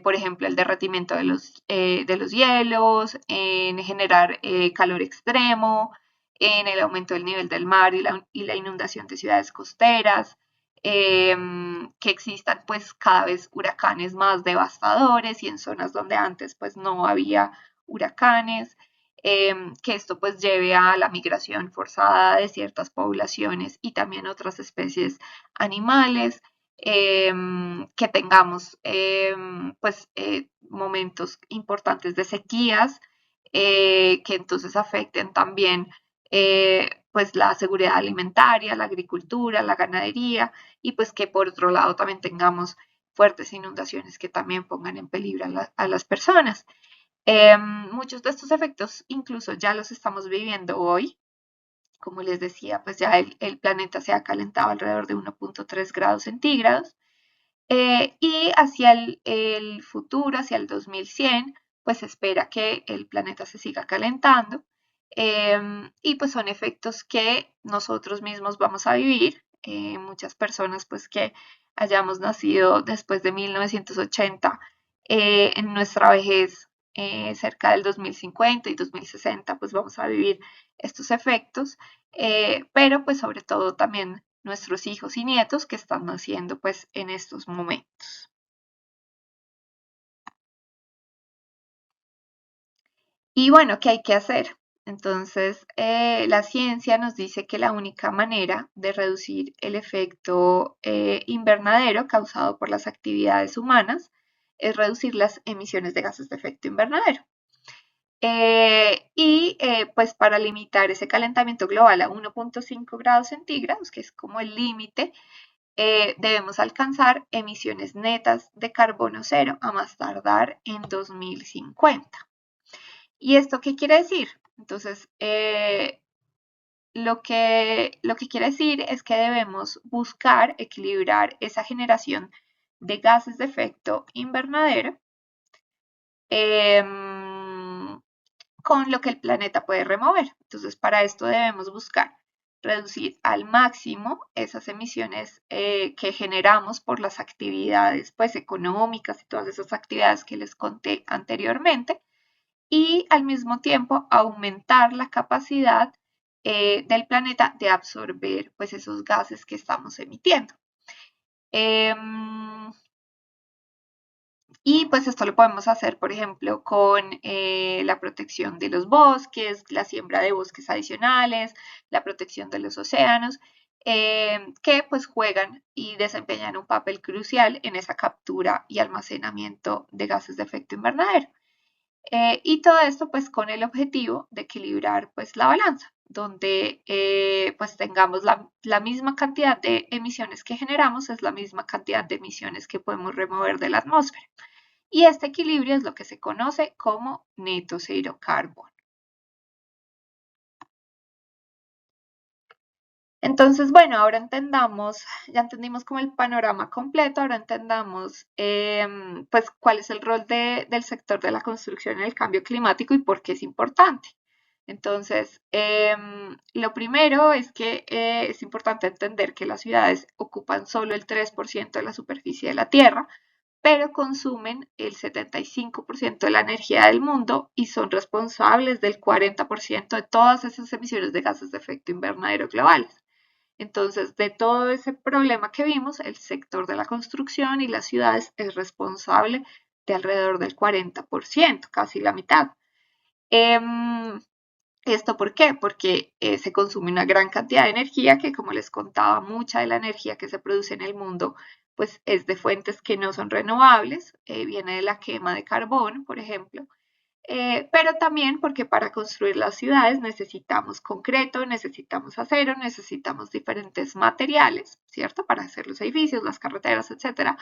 [SPEAKER 7] por ejemplo, el derretimiento de los hielos, en generar calor extremo, en el aumento del nivel del mar y la inundación de ciudades costeras, que existan pues cada vez huracanes más devastadores y en zonas donde antes pues no había huracanes, que esto pues lleve a la migración forzada de ciertas poblaciones y también otras especies animales, que tengamos pues momentos importantes de sequías, que entonces afecten también pues la seguridad alimentaria, la agricultura, la ganadería y pues que por otro lado también tengamos fuertes inundaciones que también pongan en peligro a las personas. Muchos de estos efectos incluso ya los estamos viviendo hoy. Como les decía, pues ya el planeta se ha calentado alrededor de 1.3 grados centígrados. Y hacia el futuro, hacia el 2100, pues se espera que el planeta se siga calentando. Y pues son efectos que nosotros mismos vamos a vivir. Muchas personas pues que hayamos nacido después de 1980 en nuestra vejez cerca del 2050 y 2060 pues vamos a vivir estos efectos, pero pues sobre todo también nuestros hijos y nietos que están naciendo pues en estos momentos. Y bueno, ¿qué hay que hacer? Entonces, la ciencia nos dice que la única manera de reducir el efecto invernadero causado por las actividades humanas es reducir las emisiones de gases de efecto invernadero. Pues para limitar ese calentamiento global a 1.5 grados centígrados, que es como el límite, debemos alcanzar emisiones netas de carbono cero a más tardar en 2050. ¿Y esto qué quiere decir? Entonces, lo que quiere decir es que debemos buscar equilibrar esa generación de gases de efecto invernadero con lo que el planeta puede remover. Entonces, para esto debemos buscar reducir al máximo esas emisiones que generamos por las actividades pues, económicas y todas esas actividades que les conté anteriormente, y al mismo tiempo aumentar la capacidad del planeta de absorber pues, esos gases que estamos emitiendo. Y pues esto lo podemos hacer, por ejemplo, con la protección de los bosques, la siembra de bosques adicionales, la protección de los océanos, que pues juegan y desempeñan un papel crucial en esa captura y almacenamiento de gases de efecto invernadero. Y todo esto pues con el objetivo de equilibrar pues la balanza, donde pues tengamos la misma cantidad de emisiones que generamos, es la misma cantidad de emisiones que podemos remover de la atmósfera. Y este equilibrio es lo que se conoce como neto zero carbon. Entonces, bueno, ahora ya entendimos como el panorama completo, ahora entendamos pues cuál es el rol del sector de la construcción en el cambio climático y por qué es importante. Entonces, lo primero es que es importante entender que las ciudades ocupan solo el 3% de la superficie de la Tierra, pero consumen el 75% de la energía del mundo y son responsables del 40% de todas esas emisiones de gases de efecto invernadero globales. Entonces, de todo ese problema que vimos, el sector de la construcción y las ciudades es responsable de alrededor del 40%, casi la mitad. ¿Esto por qué? Porque se consume una gran cantidad de energía que, como les contaba, mucha de la energía que se produce en el mundo pues es de fuentes que no son renovables, viene de la quema de carbón, por ejemplo, pero también porque para construir las ciudades necesitamos concreto, necesitamos acero, necesitamos diferentes materiales, ¿cierto? Para hacer los edificios, las carreteras, etcétera,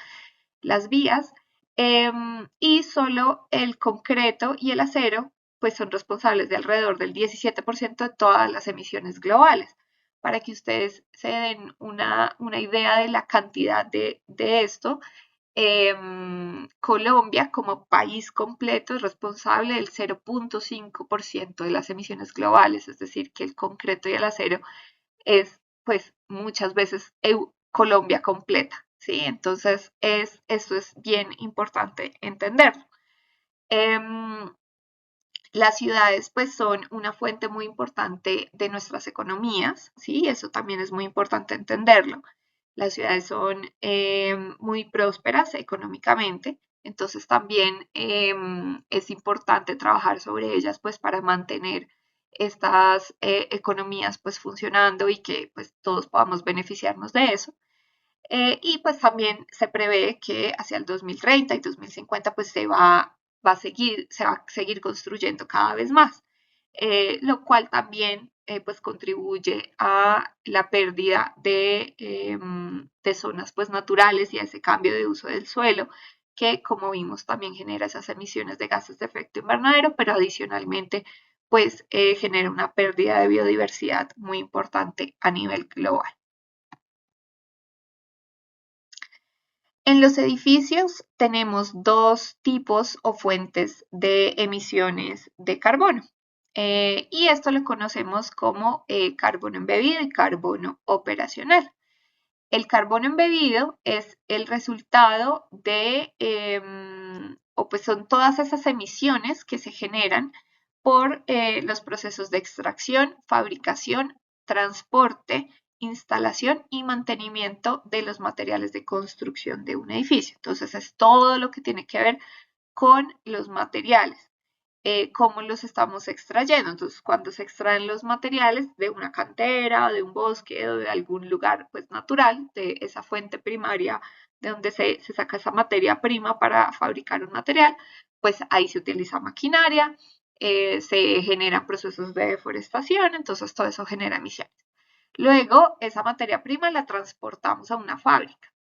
[SPEAKER 7] las vías, y solo el concreto y el acero pues son responsables de alrededor del 17% de todas las emisiones globales. Para que ustedes se den una idea de la cantidad de esto, Colombia como país completo es responsable del 0.5% de las emisiones globales, es decir, que el concreto y el acero es pues muchas veces Colombia completa, ¿sí? Entonces esto es bien importante entenderlo. Las ciudades pues son una fuente muy importante de nuestras economías, ¿sí? Eso también es muy importante entenderlo. Las ciudades son muy prósperas económicamente, entonces también es importante trabajar sobre ellas pues para mantener estas economías pues funcionando y que pues todos podamos beneficiarnos de eso. Y pues también se prevé que hacia el 2030 y 2050 pues se va a seguir construyendo cada vez más, lo cual también pues contribuye a la pérdida de zonas pues naturales y a ese cambio de uso del suelo, que como vimos también genera esas emisiones de gases de efecto invernadero, pero adicionalmente pues genera una pérdida de biodiversidad muy importante a nivel global. En los edificios tenemos dos tipos o fuentes de emisiones de carbono. Y esto lo conocemos como carbono embebido y carbono operacional. El carbono embebido es el resultado de, o pues son todas esas emisiones que se generan por los procesos de extracción, fabricación, transporte, instalación y mantenimiento de los materiales de construcción de un edificio. Entonces es todo lo que tiene que ver con los materiales, cómo los estamos extrayendo. Entonces cuando se extraen los materiales de una cantera, de un bosque o de algún lugar pues natural, de esa fuente primaria de donde se saca esa materia prima para fabricar un material, pues ahí se utiliza maquinaria, se generan procesos de deforestación, entonces todo eso genera emisiones. Luego, esa materia prima la transportamos a una fábrica.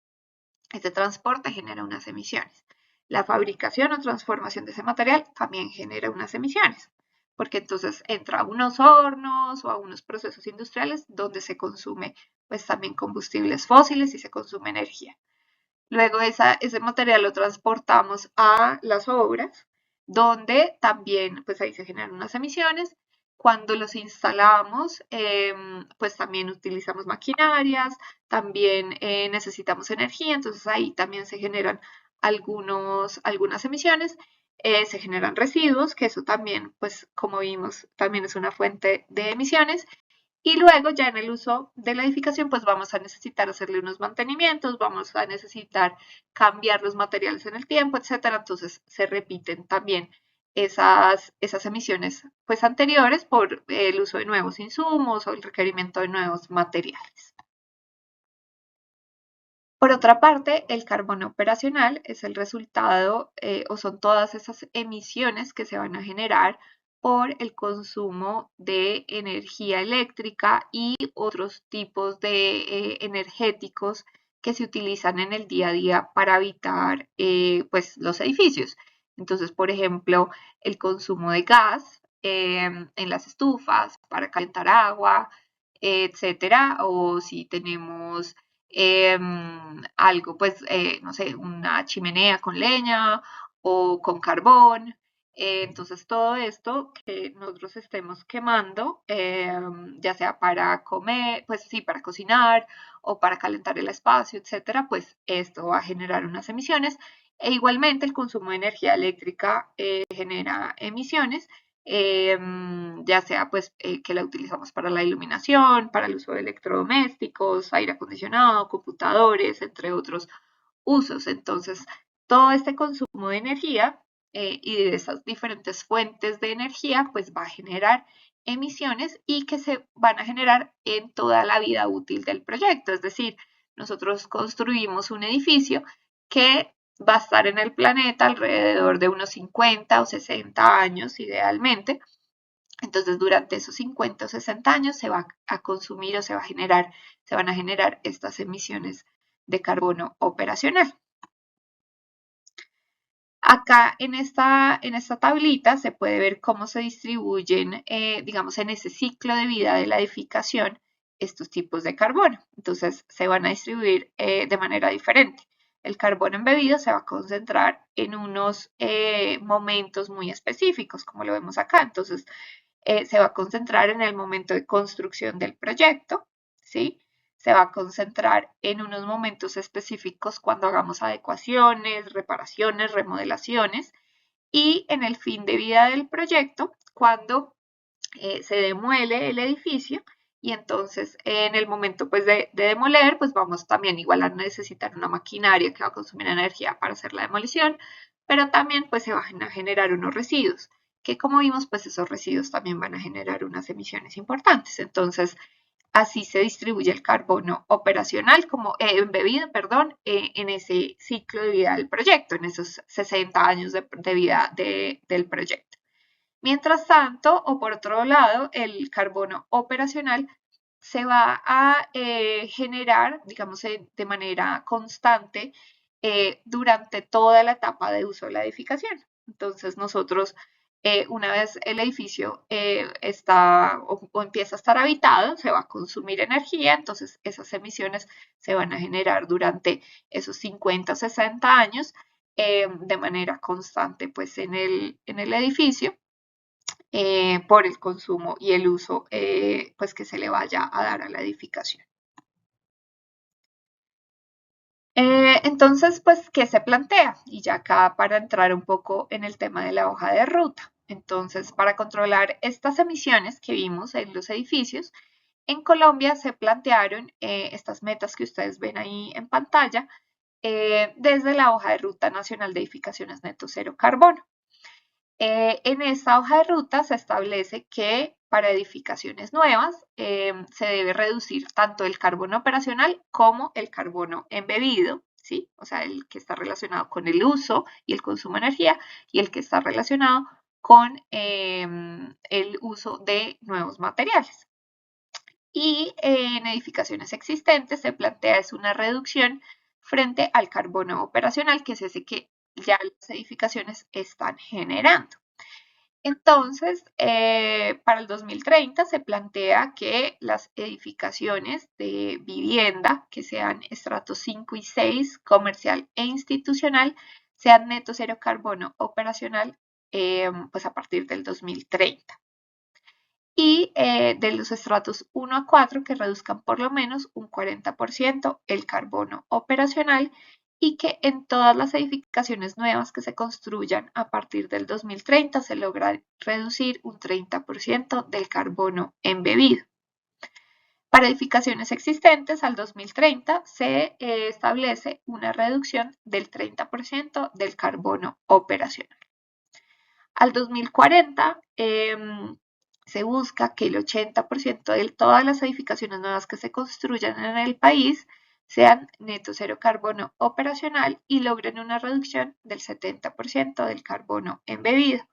[SPEAKER 7] Este transporte genera unas emisiones. La fabricación o transformación de ese material también genera unas emisiones. porque entonces entra a unos hornos o a unos procesos industriales donde se consume pues también combustibles fósiles y se consume energía. Luego ese material lo transportamos a las obras, donde también pues ahí se generan unas emisiones. Cuando los instalamos, pues también utilizamos maquinarias, también necesitamos energía, entonces ahí también se generan algunas emisiones. Se generan residuos, que eso también, pues como vimos, también es una fuente de emisiones. Y luego ya en el uso de la edificación, pues vamos a necesitar hacerle unos mantenimientos, vamos a necesitar cambiar los materiales en el tiempo, etcétera. Entonces se repiten también esas emisiones pues anteriores por el uso de nuevos insumos o el requerimiento de nuevos materiales. Por otra parte, el carbono operacional es el resultado o son todas esas emisiones que se van a generar por el consumo de energía eléctrica y otros tipos de energéticos que se utilizan en el día a día para habitar pues, los edificios. Entonces, por ejemplo, el consumo de gas en las estufas para calentar agua, etcétera, o si tenemos algo, pues, no sé, una chimenea con leña o con carbón. Entonces, todo esto que nosotros estemos quemando, ya sea para comer, pues sí, para cocinar o para calentar el espacio, etcétera, pues esto va a generar unas emisiones. E igualmente el consumo de energía eléctrica genera emisiones, ya sea pues que la utilizamos para la iluminación, para el uso de electrodomésticos, aire acondicionado, computadores, entre otros usos. Entonces, todo este consumo de energía y de esas diferentes fuentes de energía, pues va a generar emisiones y que se van a generar en toda la vida útil del proyecto. Es decir, nosotros construimos un edificio que va a estar en el planeta alrededor de unos 50 o 60 años idealmente. Entonces, durante esos 50 o 60 años se va a consumir o se van a generar estas emisiones de carbono operacional. Acá en esta tablita se puede ver cómo se distribuyen, digamos, en ese ciclo de vida de la edificación, estos tipos de carbono. Entonces, se van a distribuir de manera diferente. El carbono embebido se va a concentrar en unos momentos muy específicos, como lo vemos acá. Entonces, se va a concentrar en el momento de construcción del proyecto, ¿sí? Se va a concentrar en unos momentos específicos cuando hagamos adecuaciones, reparaciones, remodelaciones y en el fin de vida del proyecto cuando se demuele el edificio y entonces en el momento pues de demoler pues vamos también igual a necesitar una maquinaria que va a consumir energía para hacer la demolición, pero también pues se van a generar unos residuos que como vimos pues esos residuos también van a generar unas emisiones importantes. Entonces así se distribuye el carbono operacional como embebido, perdón, en ese ciclo de vida del proyecto, en esos 60 años de vida del proyecto. Mientras tanto, o por otro lado, el carbono operacional se va a generar, digamos, de manera constante durante toda la etapa de uso de la edificación. Entonces, nosotros, una vez el edificio está o empieza a estar habitado, se va a consumir energía, entonces esas emisiones se van a generar durante esos 50 o 60 años de manera constante pues, en el edificio. Por el consumo y el uso pues que se le vaya a dar a la edificación. Entonces, pues, ¿qué se plantea? Y ya acá para entrar un poco en el tema de la hoja de ruta. Entonces, para controlar estas emisiones que vimos en los edificios, en Colombia se plantearon estas metas que ustedes ven ahí en pantalla desde la hoja de ruta nacional de edificaciones neto cero carbono. En esta hoja de ruta se establece que para edificaciones nuevas se debe reducir tanto el carbono operacional como el carbono embebido, ¿sí? O sea, el que está relacionado con el uso y el consumo de energía y el que está relacionado con el uso de nuevos materiales. Y en edificaciones existentes se plantea es una reducción frente al carbono operacional, que es ese que ya las edificaciones están generando. Entonces, para el 2030 se plantea que las edificaciones de vivienda que sean estratos 5 y 6, comercial e institucional, sean neto cero carbono operacional pues a partir del 2030. Y de los estratos 1 a 4 que reduzcan por lo menos un 40% el carbono operacional y que en todas las edificaciones nuevas que se construyan a partir del 2030 se logra reducir un 30% del carbono embebido. Para edificaciones existentes al 2030 se establece una reducción del 30% del carbono operacional. Al 2040 se busca que el 80% de todas las edificaciones nuevas que se construyan en el país sean neto cero carbono operacional y logren una reducción del 70% del carbono embebido.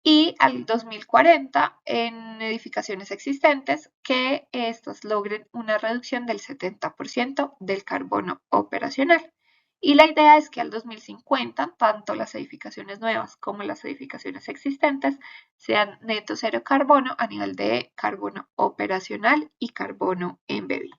[SPEAKER 7] Y al 2040 en edificaciones existentes que estas logren una reducción del 70% del carbono operacional. Y la idea es que al 2050 tanto las edificaciones nuevas como las edificaciones existentes sean neto cero carbono a nivel de carbono operacional y carbono embebido.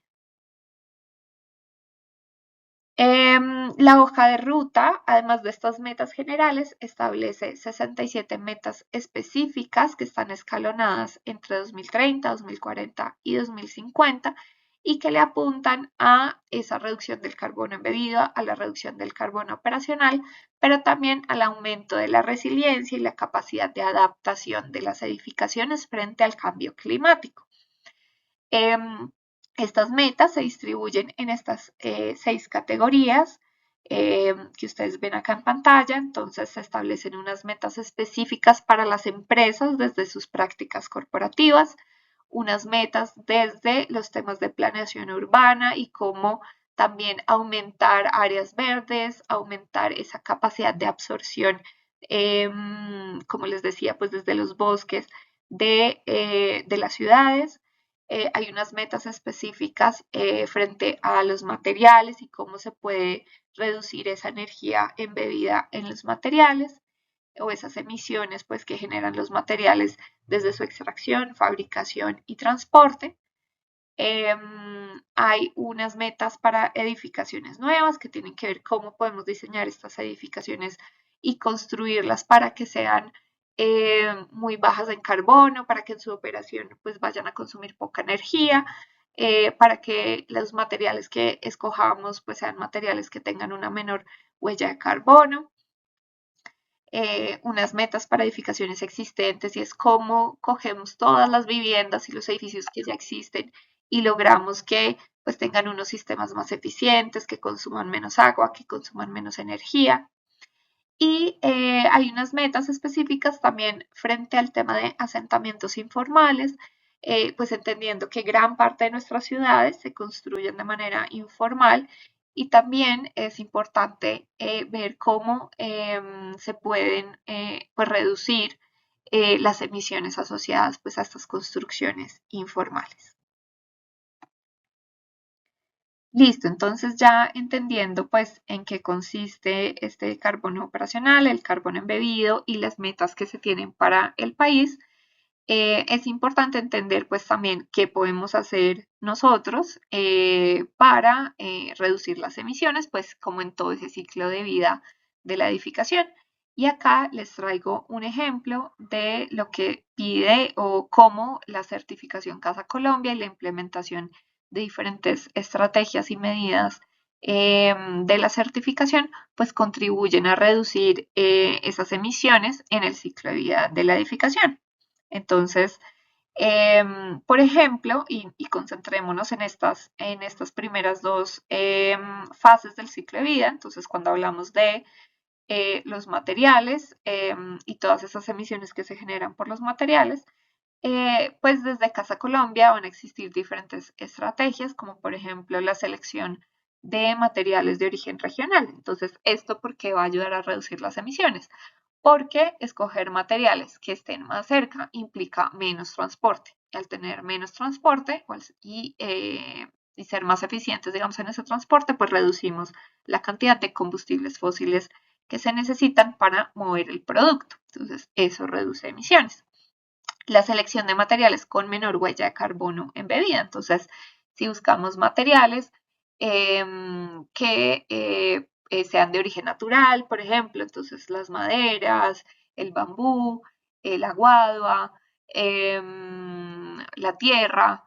[SPEAKER 7] La hoja de ruta, además de estas metas generales, establece 67 metas específicas que están escalonadas entre 2030, 2040 y 2050 y que le apuntan a esa reducción del carbono embebido, a la reducción del carbono operacional, pero también al aumento de la resiliencia y la capacidad de adaptación de las edificaciones frente al cambio climático. Estas metas se distribuyen en estas 6 categorías que ustedes ven acá en pantalla. Entonces se establecen unas metas específicas para las empresas desde sus prácticas corporativas, unas metas desde los temas de planeación urbana y cómo también aumentar áreas verdes, aumentar esa capacidad de absorción, como les decía, pues desde los bosques de las ciudades. Hay unas metas específicas frente a los materiales y cómo se puede reducir esa energía embebida en los materiales o esas emisiones pues, que generan los materiales desde su extracción, fabricación y transporte. Hay unas metas para edificaciones nuevas que tienen que ver cómo podemos diseñar estas edificaciones y construirlas para que sean muy bajas en carbono, para que en su operación pues vayan a consumir poca energía, para que los materiales que escojamos pues sean materiales que tengan una menor huella de carbono. Unas metas para edificaciones existentes y es cómo cogemos todas las viviendas y los edificios que ya existen y logramos que pues tengan unos sistemas más eficientes, que consuman menos agua, que consuman menos energía. Y hay unas metas específicas también frente al tema de asentamientos informales, pues entendiendo que gran parte de nuestras ciudades se construyen de manera informal y también es importante ver cómo se pueden pues reducir las emisiones asociadas pues a estas construcciones informales. Listo, entonces ya entendiendo pues en qué consiste este carbono operacional, el carbono embebido y las metas que se tienen para el país, es importante entender pues también qué podemos hacer nosotros para reducir las emisiones, pues como en todo ese ciclo de vida de la edificación. Y acá les traigo un ejemplo de lo que pide o cómo la certificación Casa Colombia y la implementación de diferentes estrategias y medidas de la certificación, pues contribuyen a reducir esas emisiones en el ciclo de vida de la edificación. Entonces, por ejemplo, y concentrémonos en estas primeras dos fases del ciclo de vida. Entonces, cuando hablamos de los materiales y todas esas emisiones que se generan por los materiales, pues desde Casa Colombia van a existir diferentes estrategias, como por ejemplo la selección de materiales de origen regional. Entonces, ¿esto por qué va a ayudar a reducir las emisiones? Porque escoger materiales que estén más cerca implica menos transporte. Y al tener menos transporte pues, y ser más eficientes, digamos, en ese transporte, pues reducimos la cantidad de combustibles fósiles que se necesitan para mover el producto. Entonces, eso reduce emisiones. La selección de materiales con menor huella de carbono embebida. Entonces, si buscamos materiales que sean de origen natural, por ejemplo, entonces las maderas, el bambú, la guadua, la tierra,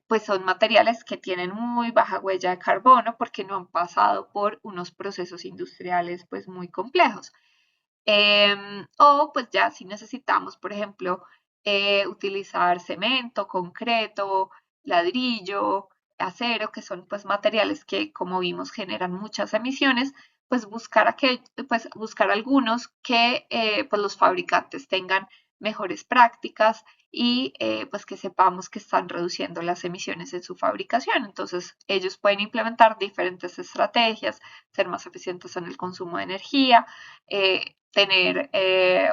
[SPEAKER 7] pues son materiales que tienen muy baja huella de carbono porque no han pasado por unos procesos industriales pues muy complejos. O pues ya si necesitamos, por ejemplo, utilizar cemento, concreto, ladrillo, acero, que son pues materiales que como vimos generan muchas emisiones, pues buscar algunos que pues los fabricantes tengan mejores prácticas y pues que sepamos que están reduciendo las emisiones en su fabricación. Entonces ellos pueden implementar diferentes estrategias, ser más eficientes en el consumo de energía, tener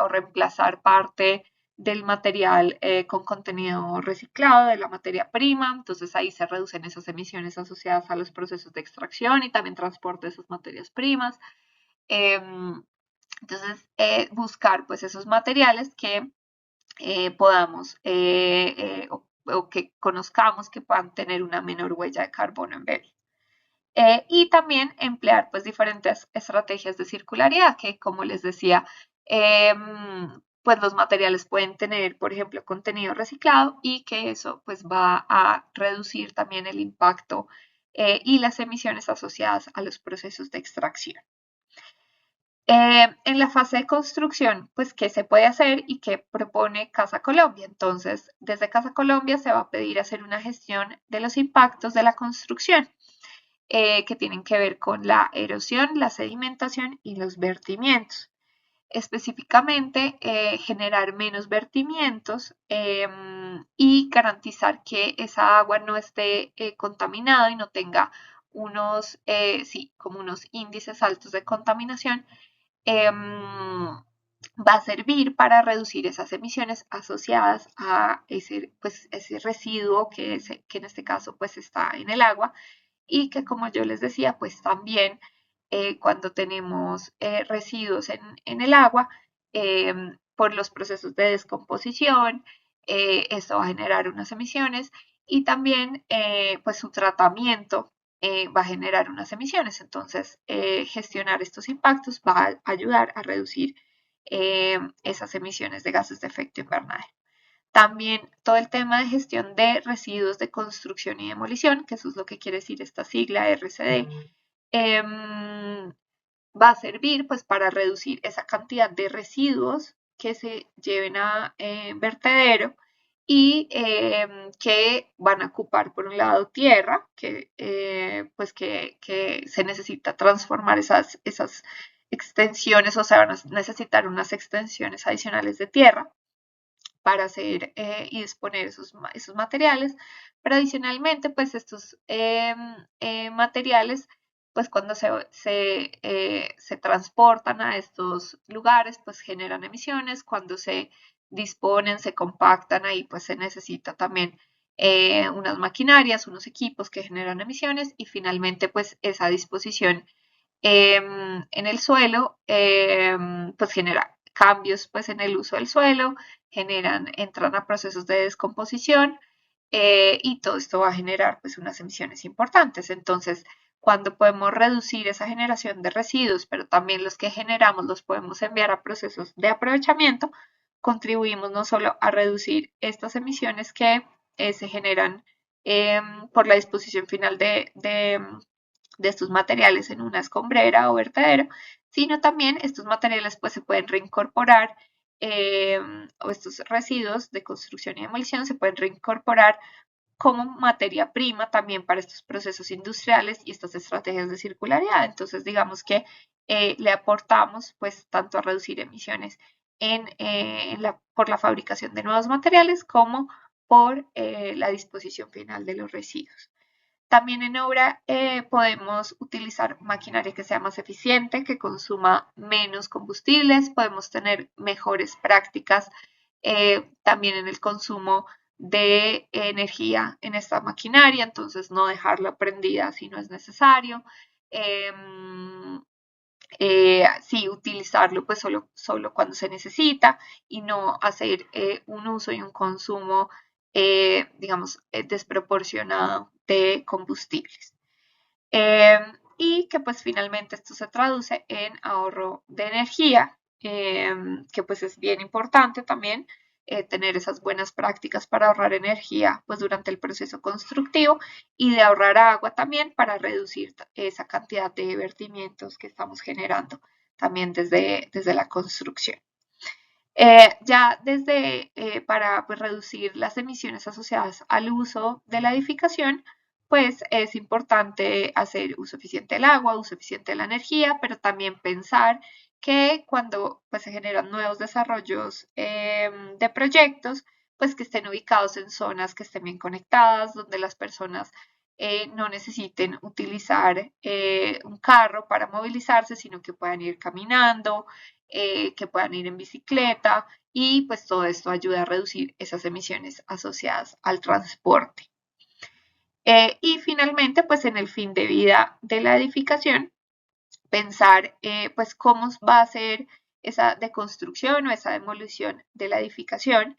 [SPEAKER 7] o reemplazar parte del material con contenido reciclado de la materia prima, entonces ahí se reducen esas emisiones asociadas a los procesos de extracción y también transporte de esas materias primas. Entonces, buscar pues esos materiales que podamos o que conozcamos que puedan tener una menor huella de carbono en vez. Y también emplear pues diferentes estrategias de circularidad que como les decía pues los materiales pueden tener por ejemplo contenido reciclado y que eso pues va a reducir también el impacto y las emisiones asociadas a los procesos de extracción. En la fase de construcción, pues, ¿qué se puede hacer y qué propone Casa Colombia? Entonces, desde Casa Colombia se va a pedir hacer una gestión de los impactos de la construcción que tienen que ver con la erosión, la sedimentación y los vertimientos. Específicamente, generar menos vertimientos y garantizar que esa agua no esté contaminada y no tenga como unos índices altos de contaminación, va a servir para reducir esas emisiones asociadas a ese residuo que en este caso pues está en el agua y que como yo les decía, pues también cuando tenemos residuos en el agua, por los procesos de descomposición, esto va a generar unas emisiones y también pues su tratamiento va a generar unas emisiones. Entonces, gestionar estos impactos va a ayudar a reducir esas emisiones de gases de efecto invernadero. También todo el tema de gestión de residuos de construcción y demolición, que eso es lo que quiere decir esta sigla RCD, va a servir pues para reducir esa cantidad de residuos que se lleven a vertedero y que van a ocupar por un lado tierra, que se necesita transformar esas extensiones, o sea, van a necesitar unas extensiones adicionales de tierra para hacer y disponer esos materiales, pero adicionalmente pues estos materiales pues cuando se transportan a estos lugares pues generan emisiones, cuando se disponen, se compactan ahí pues se necesita también unas maquinarias, unos equipos que generan emisiones y finalmente pues esa disposición en el suelo pues genera cambios pues en el uso del suelo, entran a procesos de descomposición y todo esto va a generar pues unas emisiones importantes. Entonces, cuando podemos reducir esa generación de residuos, pero también los que generamos los podemos enviar a procesos de aprovechamiento, contribuimos no solo a reducir estas emisiones que se generan por la disposición final de estos materiales en una escombrera o vertedero, sino también estos materiales pues se pueden reincorporar o estos residuos de construcción y demolición se pueden reincorporar como materia prima también para estos procesos industriales y estas estrategias de circularidad. Entonces, digamos que le aportamos pues tanto a reducir emisiones por la fabricación de nuevos materiales como por la disposición final de los residuos. También en obra podemos utilizar maquinaria que sea más eficiente, que consuma menos combustibles, podemos tener mejores prácticas también en el consumo de energía en esta maquinaria, entonces no dejarla prendida si no es necesario. sí utilizarlo pues solo cuando se necesita y no hacer un uso y un consumo, digamos, desproporcionado de combustibles. Y que pues finalmente esto se traduce en ahorro de energía, que pues es bien importante también tener esas buenas prácticas para ahorrar energía pues durante el proceso constructivo y de ahorrar agua también para reducir esa cantidad de vertimientos que estamos generando también desde la construcción. Ya desde para pues, reducir las emisiones asociadas al uso de la edificación, pues es importante hacer uso eficiente del agua, uso eficiente de la energía, pero también pensar que cuando pues, se generan nuevos desarrollos de proyectos, pues que estén ubicados en zonas que estén bien conectadas, donde las personas no necesiten utilizar un carro para movilizarse, sino que puedan ir caminando, que puedan ir en bicicleta y pues todo esto ayuda a reducir esas emisiones asociadas al transporte. Y finalmente, pues en el fin de vida de la edificación, pensar pues cómo va a ser esa deconstrucción o esa demolición de la edificación,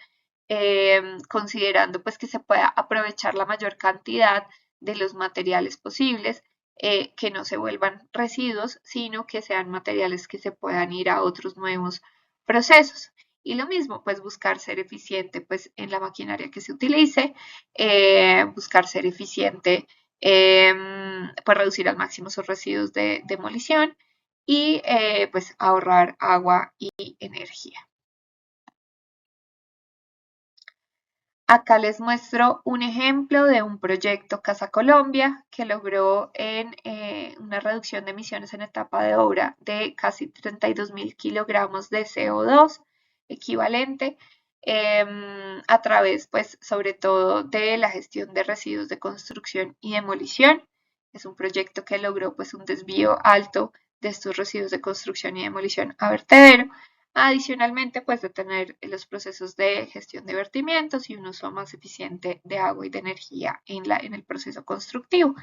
[SPEAKER 7] considerando pues que se pueda aprovechar la mayor cantidad de los materiales posibles, que no se vuelvan residuos, sino que sean materiales que se puedan ir a otros nuevos procesos. Y lo mismo, pues buscar ser eficiente pues en la maquinaria que se utilice, buscar ser eficiente, pues reducir al máximo sus residuos de demolición y pues ahorrar agua y energía. Acá les muestro un ejemplo de un proyecto Casa Colombia que logró en una reducción de emisiones en etapa de obra de casi 32.000 kilogramos de CO2 equivalente, a través, pues, sobre todo de la gestión de residuos de construcción y demolición. Es un proyecto que logró, pues, un desvío alto de estos residuos de construcción y demolición a vertedero. Adicionalmente, pues de tener los procesos de gestión de vertimientos y un uso más eficiente de agua y de energía en el proceso constructivo.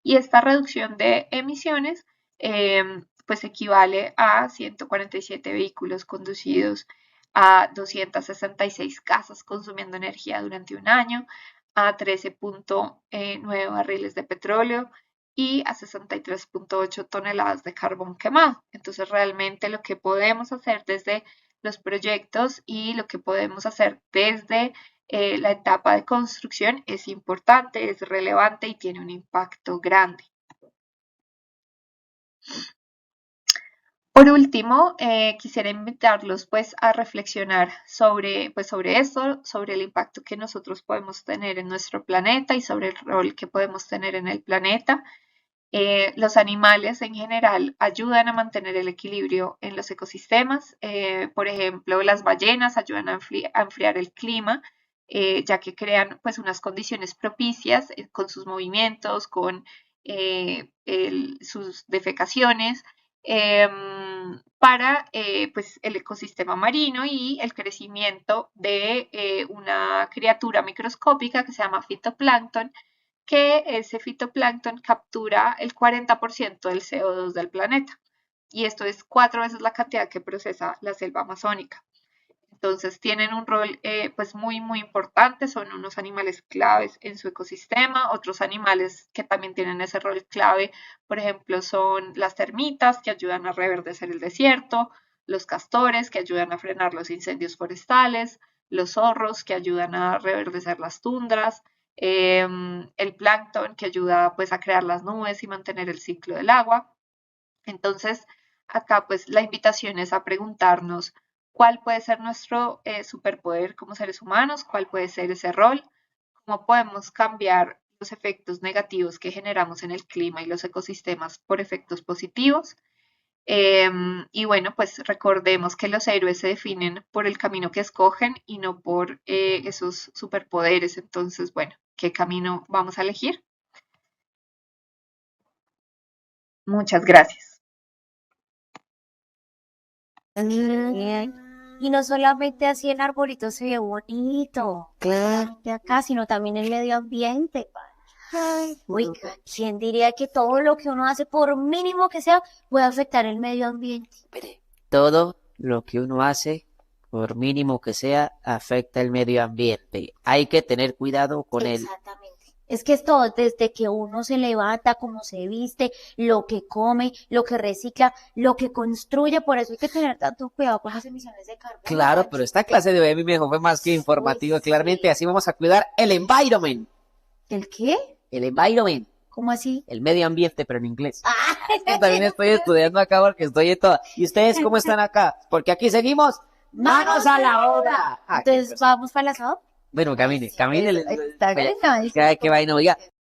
[SPEAKER 7] Y esta reducción de emisiones pues equivale a 147 vehículos conducidos, a 266 casas consumiendo energía durante un año, a 13.9 barriles de petróleo y a 63.8 toneladas de carbón quemado. Entonces, realmente lo que podemos hacer desde los proyectos y lo que podemos hacer desde la etapa de construcción es importante, es relevante y tiene un impacto grande. Por último, quisiera invitarlos pues a reflexionar sobre esto, sobre el impacto que nosotros podemos tener en nuestro planeta y sobre el rol que podemos tener en el planeta. Los animales en general ayudan a mantener el equilibrio en los ecosistemas. Por ejemplo, las ballenas ayudan a enfriar el clima, ya que crean pues unas condiciones propicias con sus movimientos, con sus defecaciones, para pues el ecosistema marino y el crecimiento de una criatura microscópica que se llama fitoplancton, que ese fitoplancton captura el 40% del CO2 del planeta. Y esto es 4 veces la cantidad que procesa la selva amazónica. Entonces tienen un rol pues muy importante, son unos animales claves en su ecosistema. Otros animales que también tienen ese rol clave, por ejemplo, son las termitas que ayudan a reverdecer el desierto, los castores que ayudan a frenar los incendios forestales, los zorros que ayudan a reverdecer las tundras, el plancton que ayuda pues a crear las nubes y mantener el ciclo del agua. Entonces, acá pues la invitación es a preguntarnos cuál puede ser nuestro superpoder como seres humanos, cuál puede ser ese rol, cómo podemos cambiar los efectos negativos que generamos en el clima y los ecosistemas por efectos positivos. Y bueno, pues recordemos que los héroes se definen por el camino que escogen y no por esos superpoderes. Entonces, bueno, ¿qué camino vamos a elegir? Muchas gracias.
[SPEAKER 1] Bien. Y no solamente así el arbolito se ve bonito,
[SPEAKER 2] Claro.
[SPEAKER 1] de acá, sino también el medio ambiente. Oiga, ¿quién diría que todo lo que uno hace, por mínimo que sea, puede afectar el medio ambiente?
[SPEAKER 2] Mire, todo lo que uno hace, por mínimo que sea, afecta el medio ambiente. Hay que tener cuidado con él.
[SPEAKER 1] Exactamente. Es que es todo, desde que uno se levanta, cómo se viste, lo que come, lo que recicla, lo que construye, por eso hay que tener tanto cuidado con las emisiones de carbono.
[SPEAKER 2] Claro,
[SPEAKER 1] Sancho.
[SPEAKER 2] pero esta clase de hoy a mí me dejó fue más que informativo,
[SPEAKER 1] Uy,
[SPEAKER 2] claramente.
[SPEAKER 1] sí.
[SPEAKER 2] Así vamos a cuidar el environment.
[SPEAKER 1] ¿El qué?
[SPEAKER 2] El environment.
[SPEAKER 1] ¿Cómo así?
[SPEAKER 2] El medio ambiente, pero en inglés.
[SPEAKER 1] Ah,
[SPEAKER 2] Yo también estoy estudiando acá porque estoy en toda. ¿Y ustedes cómo están acá? Porque aquí seguimos manos a la obra. Ah, qué
[SPEAKER 1] Entonces,
[SPEAKER 2] cosa.
[SPEAKER 1] ¿vamos para el asado?
[SPEAKER 2] Bueno, camine, camine.
[SPEAKER 1] Está genial.
[SPEAKER 2] Qué vaina, oiga.